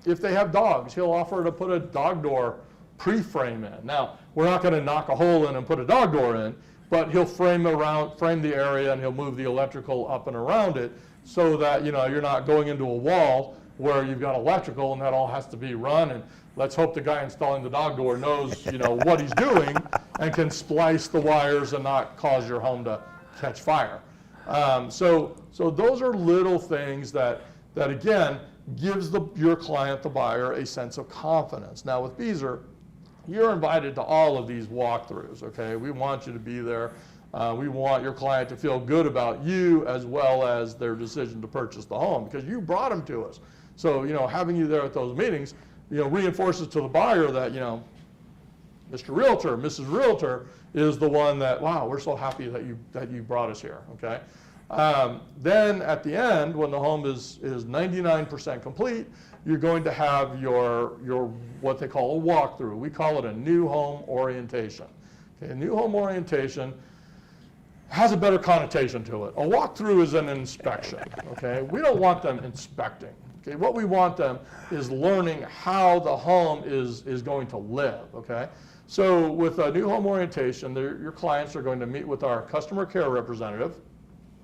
S2: If they have dogs, he'll offer to put a dog door pre-frame in. Now, we're not going to knock a hole in and put a dog door in, but he'll frame the area, and he'll move the electrical up and around it so that you're not going into a wall where you've got electrical and that all has to be run, and let's hope the guy installing the dog door knows, what he's doing and can splice the wires and not cause your home to catch fire. So those are little things that again, gives your client, the buyer, a sense of confidence. Now with Beazer, you're invited to all of these walkthroughs, okay? We want you to be there. We want your client to feel good about you as well as their decision to purchase the home, because you brought them to us. So, having you there at those meetings, reinforces to the buyer that, Mr. Realtor, Mrs. Realtor is the one that, wow, we're so happy that you brought us here, okay? Then at the end, when the home is 99% complete, you're going to have your what they call a walkthrough. We call it a new home orientation. Okay, a new home orientation has a better connotation to it. A walkthrough is an inspection, okay? We don't want them inspecting. Okay, what we want them is learning how the home is going to live, okay? So with a new home orientation, your clients are going to meet with our customer care representative,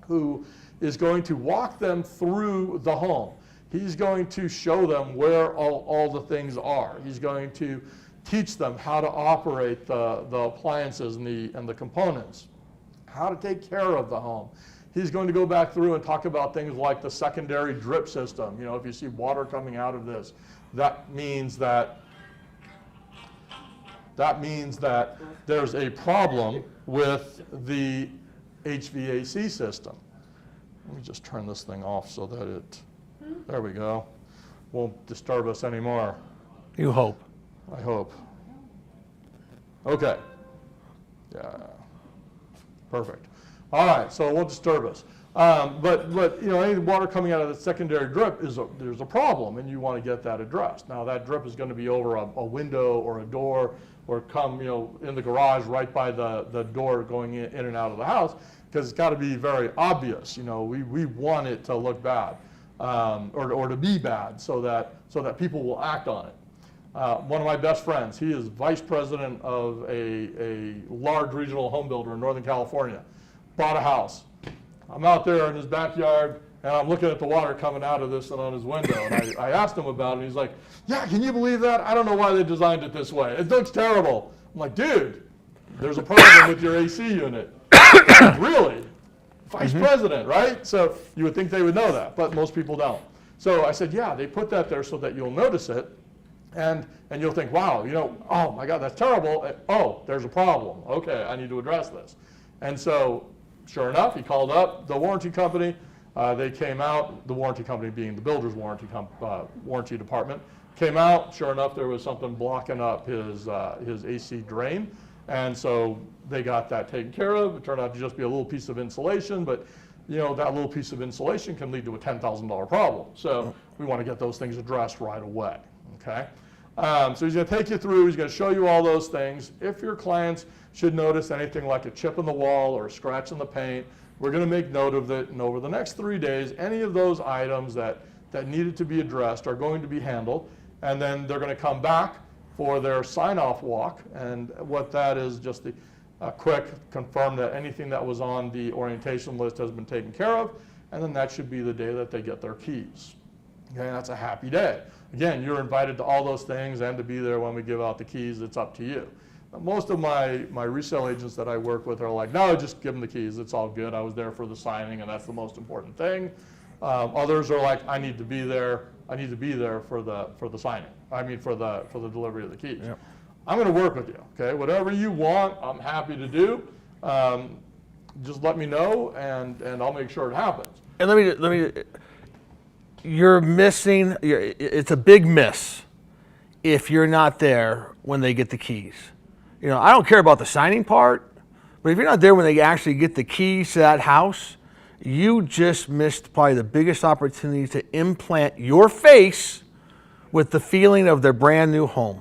S2: who is going to walk them through the home. He's going to show them where all the things are. He's going to teach them how to operate the appliances and the components, how to take care of the home. He's going to go back through and talk about things like the secondary drip system. If you see water coming out of this, that means that there's a problem with the HVAC system. Let me just turn this thing off so that there we go, won't disturb us anymore.
S3: You hope.
S2: I hope. Okay. Yeah. Perfect. All right, so it won't disturb us. But any water coming out of the secondary drip there's a problem, and you want to get that addressed. Now that drip is going to be over a window or a door, or come in the garage right by the door going in and out of the house, because it's got to be very obvious. We want it to look bad, or to be bad, so that people will act on it. One of my best friends, he is vice president of a large regional home builder in Northern California, bought a house. I'm out there in his backyard, and I'm looking at the water coming out of this and on his window, and I asked him about it, and he's like, yeah, can you believe that? I don't know why they designed it this way. It looks terrible. I'm like, dude, there's a problem with your AC unit. Really? Vice president, right? So you would think they would know that, but most people don't. So I said, yeah, they put that there so that you'll notice it, and you'll think, wow, oh my God, that's terrible. Oh, there's a problem. Okay, I need to address this. And so, sure enough, he called up the warranty company. They came out, the warranty company being the builder's warranty department, came out. Sure enough, there was something blocking up his AC drain. And so they got that taken care of. It turned out to just be a little piece of insulation, but that little piece of insulation can lead to a $10,000 problem. So we want to get those things addressed right away, okay? So he's going to take you through, he's going to show you all those things. If your clients should notice anything like a chip in the wall or a scratch in the paint, we're going to make note of it, and over the next 3 days, any of those items that needed to be addressed are going to be handled, and then they're going to come back for their sign-off walk, and what that is, just a quick confirm that anything that was on the orientation list has been taken care of, and then that should be the day that they get their keys. Okay, that's a happy day. Again, you're invited to all those things and to be there when we give out the keys. It's up to you. Most of my resale agents that I work with are like, no, just give them the keys. It's all good. I was there for the signing, and that's the most important thing. Others are like, I need to be there. I need to be there for the signing. I mean, for the delivery of the keys. Yep. I'm going to work with you. Okay, whatever you want, I'm happy to do. Just let me know, and I'll make sure it happens.
S3: And let me. You're missing. It's a big miss if you're not there when they get the keys. I don't care about the signing part, but if you're not there when they actually get the keys to that house, you just missed probably the biggest opportunity to implant your face with the feeling of their brand new home.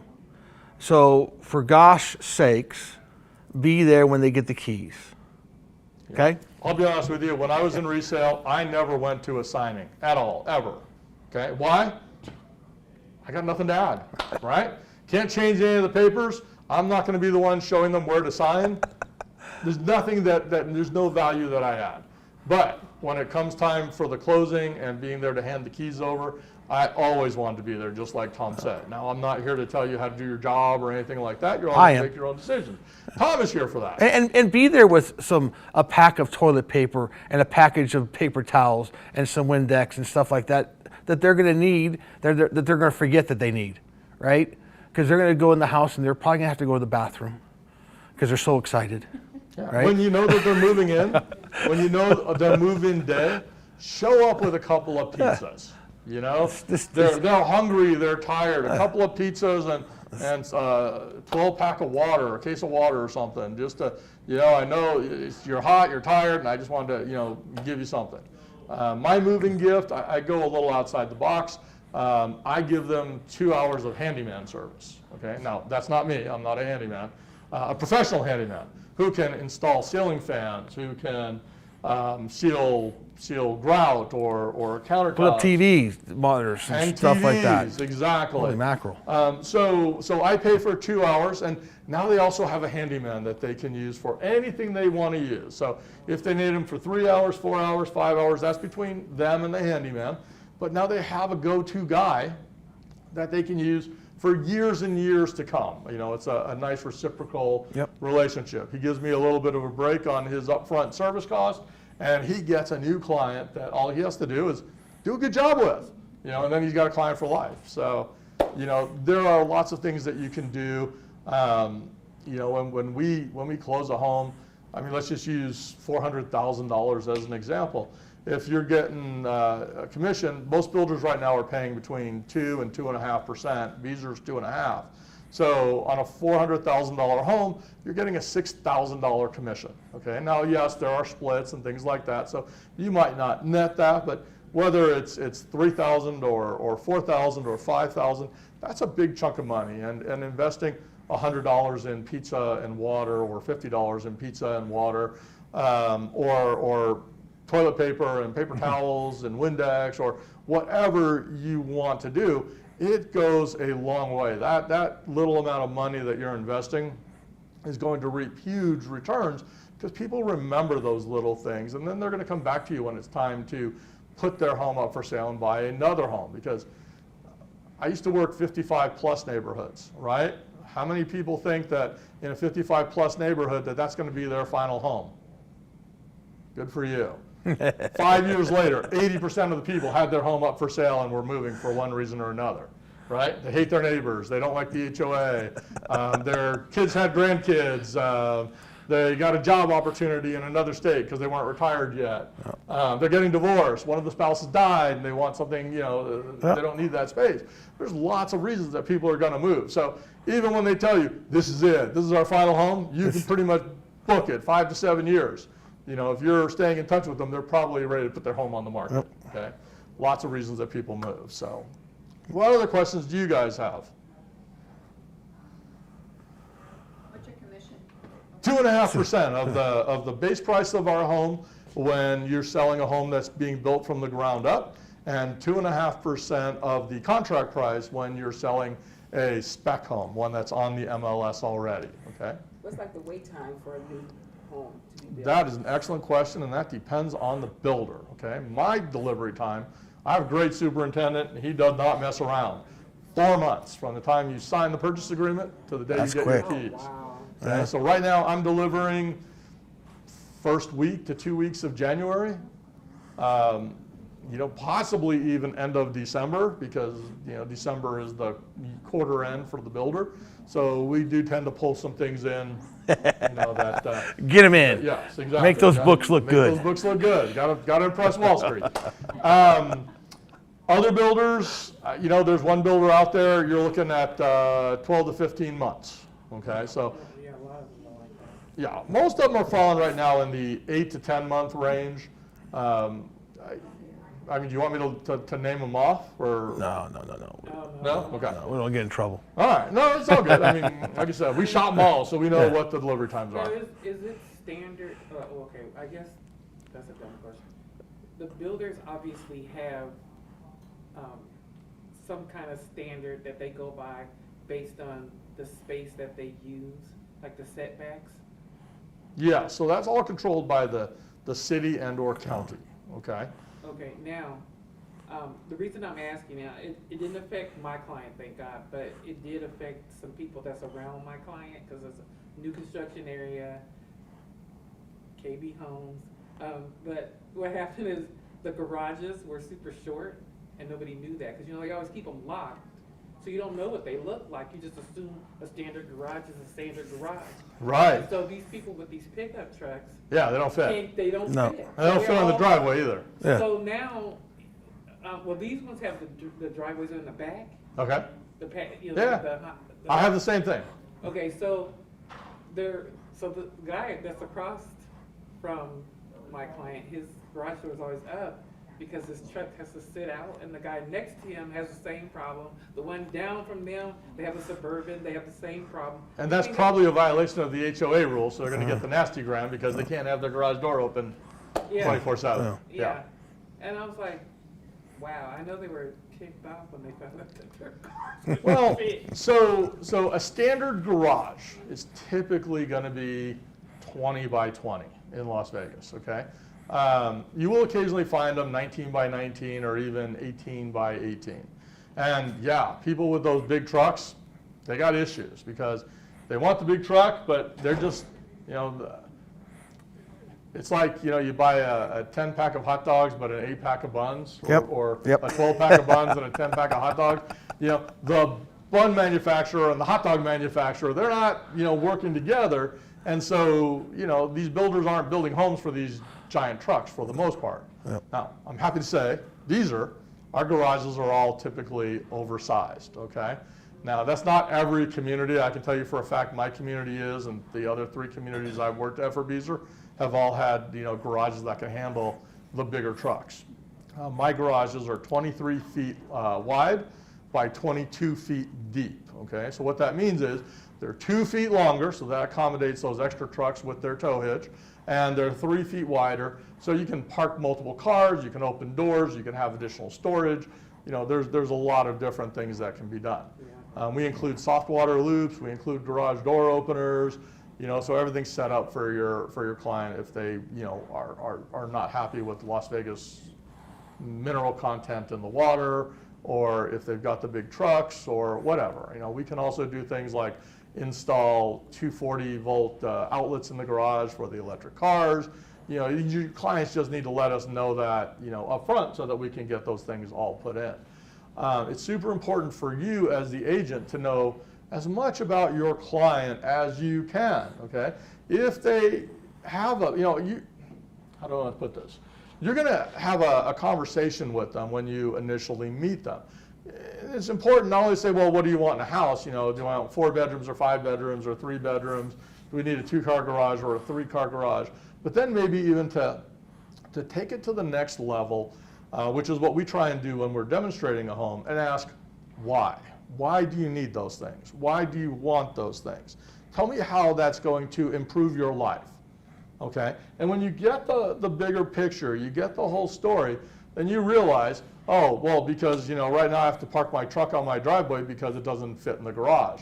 S3: So for gosh sakes, be there when they get the keys. Okay?
S2: I'll be honest with you, when I was in resale, I never went to a signing at all, ever. Okay, why? I got nothing to add, right? Can't change any of the papers. I'm not going to be the one showing them where to sign. There's nothing there's no value that I add. But when it comes time for the closing and being there to hand the keys over, I always want to be there, just like Tom said. Now, I'm not here to tell you how to do your job or anything like that. You're all going to make your own decisions. Tom is here for that.
S3: And be there with a pack of toilet paper and a package of paper towels and some Windex and stuff like that that they're going to need, that they're going to forget that they need, right? Because they're going to go in the house and they're probably going to have to go to the bathroom because they're so excited.
S2: Yeah.
S3: Right?
S2: When you know that they're moving in, when you know their move-in day, show up with a couple of pizzas. You know, they're hungry, they're tired. A couple of pizzas and 12-pack of water, a case of water or something. Just to, I know you're hot, you're tired, and I just wanted to, give you something. My moving gift, I go a little outside the box. I give them 2 hours of handyman service. Okay, now that's not me. I'm not a handyman. A professional handyman who can install ceiling fans, who can seal grout or countertops.
S3: Put up TVs, monitors, and stuff
S2: TVs,
S3: like that.
S2: Exactly.
S3: Holy mackerel.
S2: So I pay for 2 hours, and now they also have a handyman that they can use for anything they want to use. So if they need them for 3 hours, 4 hours, 5 hours, that's between them and the handyman. But now they have a go-to guy that they can use for years and years to come. It's a nice reciprocal relationship. He gives me a little bit of a break on his upfront service cost, and he gets a new client that all he has to do is do a good job with, and then he's got a client for life. So, there are lots of things that you can do. When we close a home, let's just use $400,000 as an example. If you're getting a commission, most builders right now are paying between 2 and 2.5%. Beezer's 2.5%. So on a $400,000 home, you're getting a $6,000 commission. Okay. Now, yes, there are splits and things like that, so you might not net that, but whether it's $3,000 or $4,000 or $5,000, that's a big chunk of money. And investing $100 in pizza and water, or $50 in pizza and water, or toilet paper and paper towels and Windex, or whatever you want to do, it goes a long way. That little amount of money that you're investing is going to reap huge returns, because people remember those little things, and then they're going to come back to you when it's time to put their home up for sale and buy another home. Because I used to work 55 plus neighborhoods, right? How many people think that in a 55 plus neighborhood that's going to be their final home? Good for you. 5 years later, 80% of the people had their home up for sale and were moving for one reason or another, right? They hate their neighbors. They don't like the HOA. Their kids had grandkids. They got a job opportunity in another state because they weren't retired yet. They're getting divorced. One of the spouses died and they want something, they don't need that space. There's lots of reasons that people are going to move. So even when they tell you, this is it, this is our final home, you can pretty much book it 5 to 7 years. If you're staying in touch with them, they're probably ready to put their home on the market. Okay, lots of reasons that people move. So, what other questions do you guys have?
S4: What's your commission?
S2: 2.5% of the base price of our home when you're selling a home that's being built from the ground up, and 2.5% of the contract price when you're selling a spec home, one that's on the MLS already. Okay.
S4: What's like the wait time for a new home to be built?
S2: That is an excellent question, and that depends on the builder. Okay, my delivery time, I have a great superintendent, and he does not mess around. 4 months from the time you sign the purchase agreement to the day
S3: That's
S2: you get
S3: quick.
S2: your keys.
S4: Oh, wow.
S2: Okay, so right now I'm delivering first week to 2 weeks of January. Possibly even end of December, because December is the quarter end for the builder. So we do tend to pull some things in. That
S3: Get them in.
S2: yes, exactly.
S3: Make those books look good.
S2: Make those books look good. Got to impress Wall Street. Other builders, there's one builder out there. You're looking at 12 to 15 months. Okay, so.
S4: Yeah, a lot of them are like that.
S2: Yeah, most of them are falling right now in the 8 to 10 month range. Do you want me to name them off, or?
S3: No.
S2: No? Okay.
S3: We don't get in trouble.
S2: All right. No, it's all good. Like I said, we shop them all, so we know what the delivery times
S5: Now,
S2: are.
S5: is it standard, okay, I guess that's a dumb question. The builders obviously have some kind of standard that they go by based on the space that they use, like the setbacks?
S2: Yeah, so that's all controlled by the the city and or county, okay?
S5: Okay, now, the reason I'm asking now, it didn't affect my client, thank God, but it did affect some people that's around my client, because it's a new construction area, KB Homes. But what happened is the garages were super short, and nobody knew that, because you know, they always keep them locked. So you don't know what they look like, you just assume a standard garage is a standard garage.
S2: Right.
S5: And so these people with these pickup trucks,
S2: Yeah, they don't fit.
S5: they don't
S3: No.
S5: fit.
S2: They don't
S5: So
S2: fit
S5: they're
S2: on the
S5: all-
S2: driveway either.
S3: Yeah.
S5: So now, well, these ones have the driveways in the back,
S2: Okay?
S5: you know,
S2: Yeah.
S5: the
S2: I have the same thing.
S5: Okay, so so the guy that's across from my client, his garage door is always up because his truck has to sit out, and the guy next to him has the same problem. The one down from them, they have a Suburban, they have the same problem.
S2: And that's probably a violation of the HOA rules, so they're gonna get the nasty gram because they can't have their garage door open
S5: Yeah.
S2: 24/7.
S5: Yeah, and I was like, wow, I know they were kicked off when they found out that their cars
S2: Well,
S5: fit.
S2: so a standard garage is typically gonna be 20 by 20 in Las Vegas, okay? You will occasionally find them 19 by 19 or even 18 by 18. And yeah, people with those big trucks, they got issues because they want the big truck, but they're just, you know, it's like, you know, you buy a 10 pack of hot dogs, but an 8 pack of buns, or
S3: Yep.
S2: a 12 pack of buns and a 10 pack of hot dogs. You know, the bun manufacturer and the hot dog manufacturer, they're not, you know, working together. And so, you know, these builders aren't building homes for these giant trucks for the most part.
S3: Yep.
S2: Now, I'm happy to say, our garages are all typically oversized, okay? Now, that's not every community. I can tell you for a fact my community is, and the other 3 communities I've worked at for Beazer have all had, you know, garages that can handle the bigger trucks. My garages are 23 feet wide by 22 feet deep, okay? So what that means is they're 2 feet longer, so that accommodates those extra trucks with their tow hitch, and they're 3 feet wider, so you can park multiple cars, you can open doors, you can have additional storage. You know, there's a lot of different things that can be done. We include soft water loops, we include garage door openers, you know, so everything's set up for your client if they, you know, are not happy with Las Vegas mineral content in the water, or if they've got the big trucks or whatever. You know, we can also do things like install 240 volt outlets in the garage for the electric cars. You know, your clients just need to let us know that, you know, up front so that we can get those things all put in. It's super important for you as the agent to know as much about your client as you can, okay? If they have a, you know, how do I want to put this? You're gonna have a conversation with them when you initially meet them. It's important not only to say, well, what do you want in a house? You know, do I want 4 bedrooms or 5 bedrooms or 3 bedrooms? Do we need a 2-car garage or a 3-car garage? But then maybe even to take it to the next level, which is what we try and do when we're demonstrating a home, and ask why. Why do you need those things? Why do you want those things? Tell me how that's going to improve your life, okay? And when you get the bigger picture, you get the whole story, then you realize, oh, well, because, you know, right now I have to park my truck on my driveway because it doesn't fit in the garage.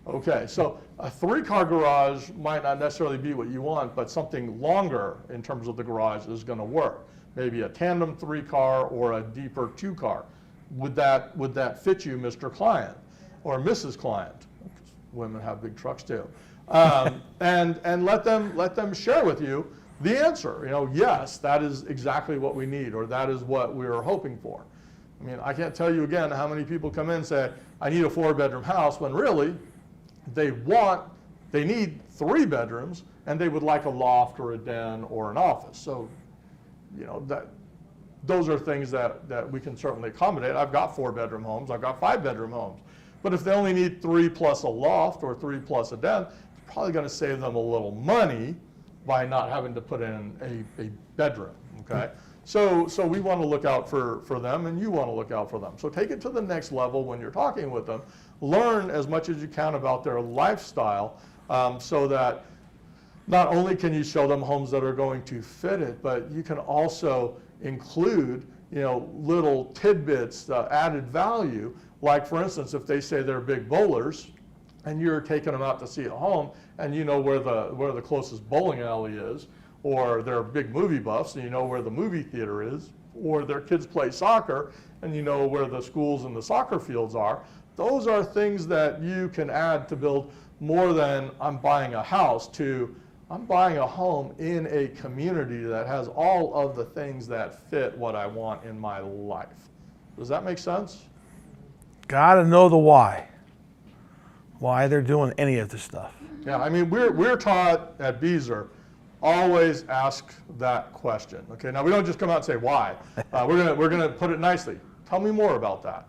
S2: Okay, so a 3-car garage might not necessarily be what you want, but something longer in terms of the garage is gonna work. Maybe a tandem 3-car or a deeper 2-car. Would that fit you, Mr. Client or Mrs. Client? Women have big trucks too. And let them share with you the answer. You know, yes, that is exactly what we need, or that is what we were hoping for. I mean, I can't tell you again how many people come in and say, I need a 4-bedroom house, when really they need 3 bedrooms, and they would like a loft or a den or an office. So, you know, those are things that we can certainly accommodate. I've got 4-bedroom homes, I've got 5-bedroom homes. But if they only need 3 plus a loft or 3 plus a den, it's probably gonna save them a little money by not having to put in a bedroom, okay? So we wanna look out for them, and you wanna look out for them. So take it to the next level when you're talking with them. Learn as much as you can about their lifestyle, so that not only can you show them homes that are going to fit it, but you can also include, you know, little tidbits, added value. Like, for instance, if they say they're big bowlers, and you're taking them out to see a home, and you know where the closest bowling alley is, or they're big movie buffs and you know where the movie theater is, or their kids play soccer and you know where the schools and the soccer fields are. Those are things that you can add to build more than I'm buying a house to I'm buying a home in a community that has all of the things that fit what I want in my life. Does that make sense?
S3: Got to know the why. Why they're doing any of this stuff.
S2: Yeah, I mean, we're taught at Beezer, always ask that question. Okay, now we don't just come out and say why. We're gonna put it nicely. Tell me more about that.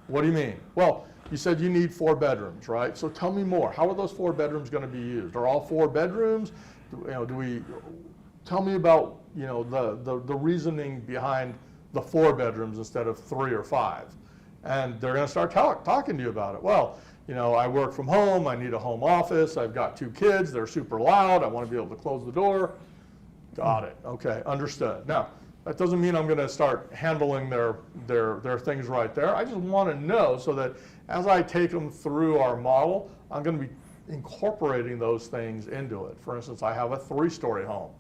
S2: What do you mean? Well, you said you need 4 bedrooms, right? So tell me more. How are those 4 bedrooms going to be used? Are all 4 bedrooms? Tell me about the reasoning behind the 4 bedrooms instead of 3 or 5, and they're going to start talking to you about it. Well, I work from home. I need a home office. I've got 2 kids. They're super loud. I want to be able to close the door. Got it. Okay, understood. Now, that doesn't mean I'm going to start handling their things right there. I just want to know so that as I take them through our model, I'm going to be incorporating those things into it. For instance, I have a 3-story home.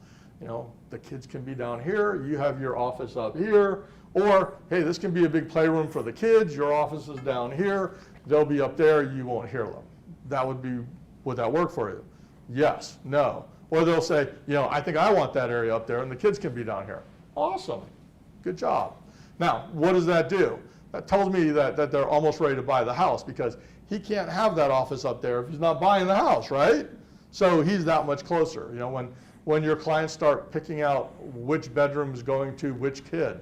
S2: The kids can be down here. You have your office up here. Or, hey, this can be a big playroom for the kids. Your office is down here. They'll be up there. You won't hear them. Would that work for you? Yes, no. Or they'll say, I think I want that area up there and the kids can be down here. Awesome, good job. Now, what does that do? That tells me that they're almost ready to buy the house because he can't have that office up there if he's not buying the house, right? So he's that much closer. When your clients start picking out which bedroom is going to which kid,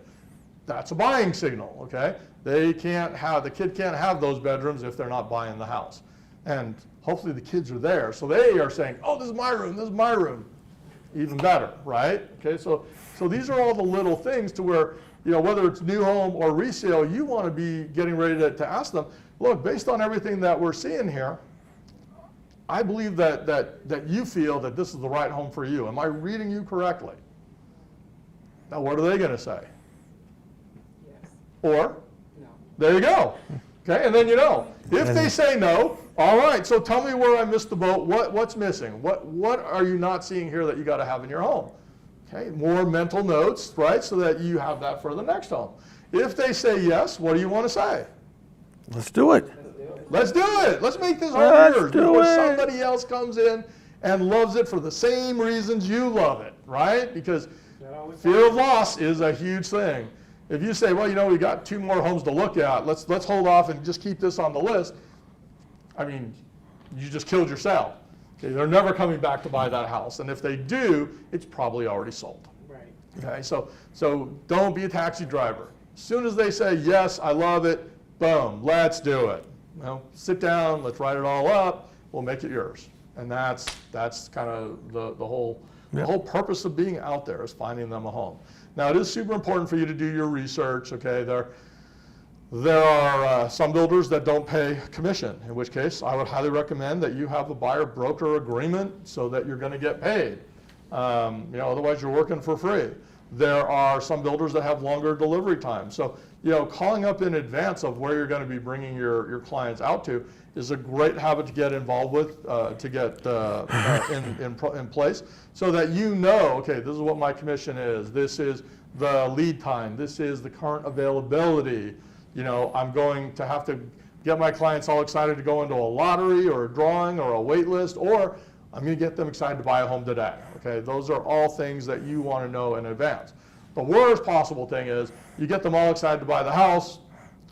S2: that's a buying signal, okay? The kid can't have those bedrooms if they're not buying the house. And hopefully the kids are there. So they are saying, oh, this is my room, this is my room. Even better, right? Okay, so these are all the little things to where, whether it's new home or resale, you want to be getting ready to ask them, look, based on everything that we're seeing here, I believe that you feel that this is the right home for you. Am I reading you correctly? Now, what are they going to say?
S5: Yes.
S2: Or,
S5: No.
S2: there you go. Okay, and then if they say no, all right, so tell me where I missed the boat. What's missing? What are you not seeing here that you got to have in your home? Okay, more mental notes, right, so that you have that for the next home. If they say yes, what do you want to say?
S3: Let's do it.
S2: Let's do it. Let's make this home
S3: Let's
S2: yours
S3: do
S2: because
S3: it.
S2: somebody else comes in and loves it for the same reasons you love it, right? Because fear of loss is a huge thing. If you say, well, we got 2 more homes to look at, let's hold off and just keep this on the list, I mean, you just killed your sale. Okay, they're never coming back to buy that house. And if they do, it's probably already sold.
S5: Right.
S2: Okay, so don't be a taxi driver. As soon as they say, yes, I love it, boom, let's do it. Sit down, let's write it all up, we'll make it yours. And that's kind of the whole purpose of being out there is finding them a home. Now, it is super important for you to do your research, okay? There are some builders that don't pay commission, in which case I would highly recommend that you have a buyer-broker agreement so that you're going to get paid. Otherwise you're working for free. There are some builders that have longer delivery times. So, calling up in advance of where you're going to be bringing your clients out to is a great habit to get involved with, to get in place, so that okay, this is what my commission is. This is the lead time. This is the current availability. I'm going to have to get my clients all excited to go into a lottery or a drawing or a wait list, or I'm going to get them excited to buy a home today. Okay, those are all things that you want to know in advance. The worst possible thing is you get them all excited to buy the house,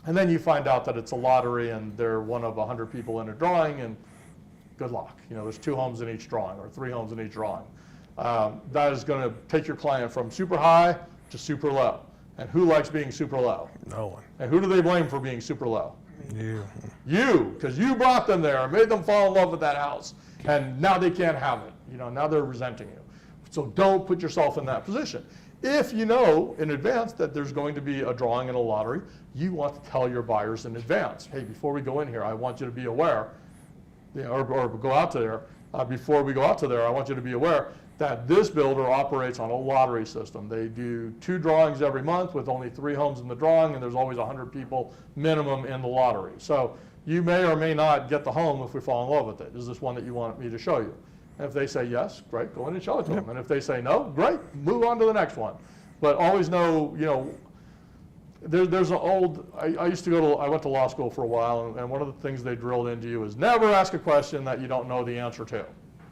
S2: and then you find out that it's a lottery and they're one of 100 people in a drawing, and good luck. There's 2 homes in each drawing or 3 homes in each drawing. That is going to take your client from super high to super low. And who likes being super low?
S3: No one.
S2: And who do they blame for being super low?
S3: You.
S2: You, because you brought them there, made them fall in love with that house, and now they can't have it. Now they're resenting you. So don't put yourself in that position. If you know in advance that there's going to be a drawing and a lottery, you want to tell your buyers in advance, hey, before we go in here, I want you to be aware, or go out to there, before we go out to there, I want you to be aware that this builder operates on a lottery system. They do 2 drawings every month with only 3 homes in the drawing, and there's always 100 people minimum in the lottery. So you may or may not get the home if we fall in love with it. Is this one that you want me to show you? And if they say yes, great, go in and show it to them. And if they say no, great, move on to the next one. But always know, there's an old, I went to law school for a while, and one of the things they drilled into you is never ask a question that you don't know the answer to,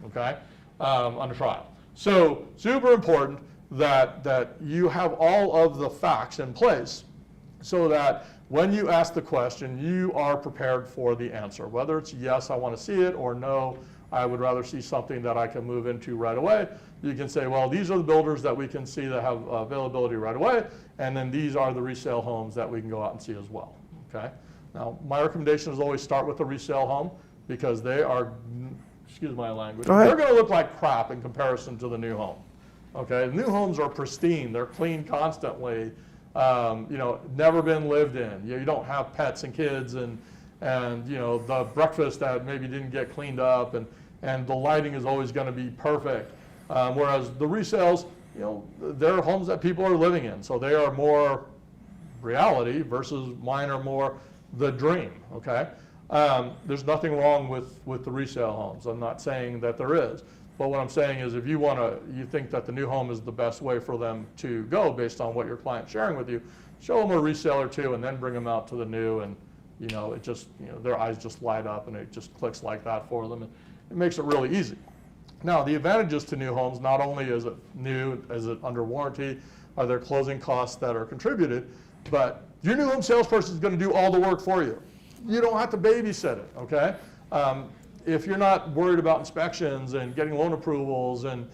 S2: okay, on a trial. So super important that you have all of the facts in place so that when you ask the question, you are prepared for the answer. Whether it's yes, I want to see it, or no, I would rather see something that I can move into right away. You can say, well, these are the builders that we can see that have availability right away, and then these are the resale homes that we can go out and see as well, okay? Now, my recommendation is always start with the resale home because they are, excuse my language, they're going to look like crap in comparison to the new home, okay? The new homes are pristine, they're cleaned constantly, never been lived in. You don't have pets and kids and the breakfast that maybe didn't get cleaned up and the lighting is always going to be perfect. Whereas the resales, they're homes that people are living in, so they are more reality versus mine are more the dream, okay? There's nothing wrong with the resale homes. I'm not saying that there is. But what I'm saying is if you think that the new home is the best way for them to go based on what your client's sharing with you, show them a resale or two and then bring them out to the new and, it just, their eyes just light up and it just clicks like that for them. And it makes it really easy. Now, the advantages to new homes, not only is it new, is it under warranty, are there closing costs that are contributed, but your new home salesperson is going to do all the work for you. You don't have to babysit it, okay? If you're not worried about inspections and getting loan approvals and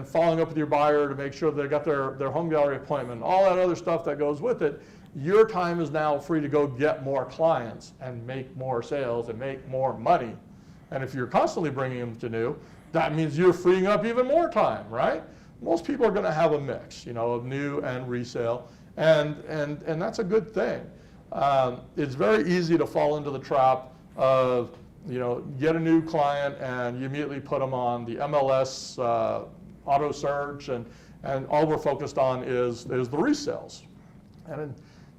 S2: following up with your buyer to make sure they got their home gallery appointment, all that other stuff that goes with it, your time is now free to go get more clients and make more sales and make more money. And if you're constantly bringing them to new, that means you're freeing up even more time, right? Most people are going to have a mix, of new and resale, and that's a good thing. It's very easy to fall into the trap of get a new client and you immediately put them on the MLS auto search and all we're focused on is the resales.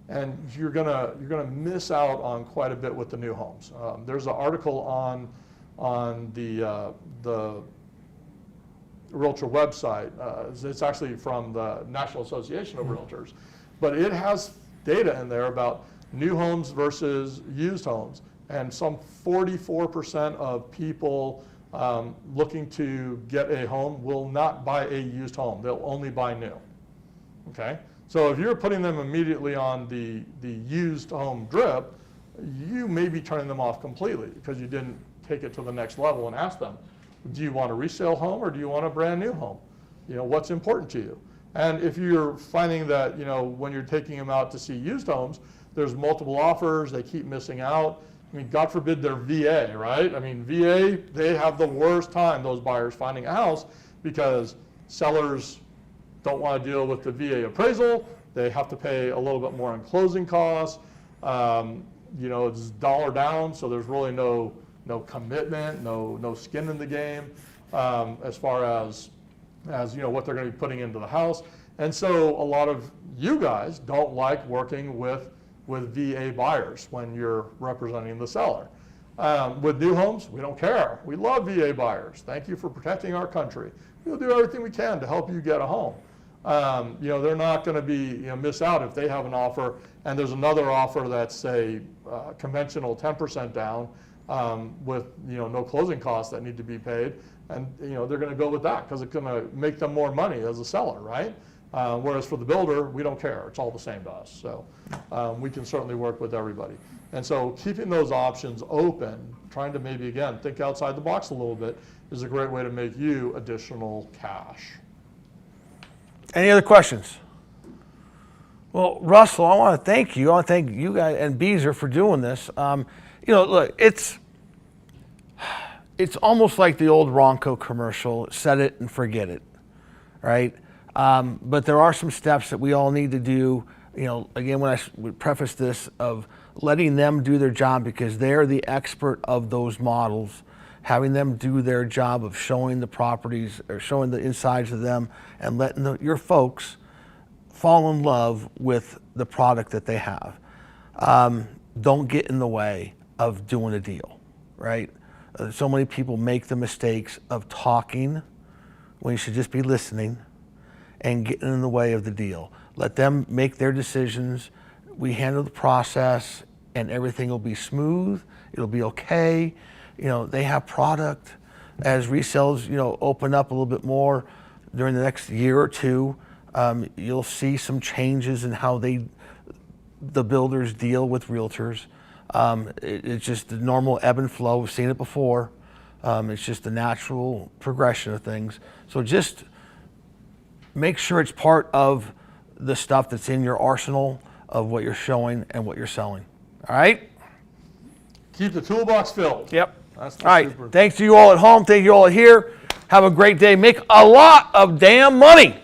S2: And you're gonna miss out on quite a bit with the new homes. There's an article on the Realtor website. It's actually from the National Association of Realtors, but it has data in there about new homes versus used homes. And some 44% of people looking to get a home will not buy a used home. They'll only buy new, okay? So if you're putting them immediately on the used home drip, you may be turning them off completely because you didn't take it to the next level and ask them, do you want a resale home or do you want a brand new home? What's important to you? And if you're finding that, when you're taking them out to see used homes, there's multiple offers, they keep missing out. I mean, God forbid they're VA, right? I mean, VA, they have the worst time, those buyers, finding a house because sellers don't want to deal with the VA appraisal. They have to pay a little bit more on closing costs. It's dollar down, so there's really no commitment, no skin in the game as far as what they're going to be putting into the house. And so a lot of you guys don't like working with VA buyers when you're representing the seller. With new homes, we don't care. We love VA buyers. Thank you for protecting our country. We'll do everything we can to help you get a home. They're not going to be miss out if they have an offer and there's another offer that's say conventional 10% down with no closing costs that need to be paid, and they're going to go with that because it's going to make them more money as a seller, right? Whereas for the builder, we don't care. It's all the same to us. So we can certainly work with everybody. And so keeping those options open, trying to maybe, again, think outside the box a little bit is a great way to make you additional cash.
S3: Any other questions? Well, Russell, I want to thank you. I want to thank you guys and Beezer for doing this. Look, it's almost like the old Ronco commercial, set it and forget it, right? But there are some steps that we all need to do. Again, when I would preface this of letting them do their job because they're the expert of those models, having them do their job of showing the properties or showing the insides of them and letting your folks fall in love with the product that they have. Don't get in the way of doing a deal, right? So many people make the mistakes of talking when you should just be listening and getting in the way of the deal. Let them make their decisions. We handle the process and everything will be smooth. It'll be okay. You know, they have product. As resales, you know, open up a little bit more during the next year or two, you'll see some changes in how the builders deal with realtors. It's just the normal ebb and flow. We've seen it before. It's just the natural progression of things. So just make sure it's part of the stuff that's in your arsenal of what you're showing and what you're selling. All right?
S2: Keep the toolbox filled.
S3: Yep.
S2: That's
S3: All right.
S2: super.
S3: Thanks to you all at home. Thank you all here. Have a great day. Make a lot of damn money.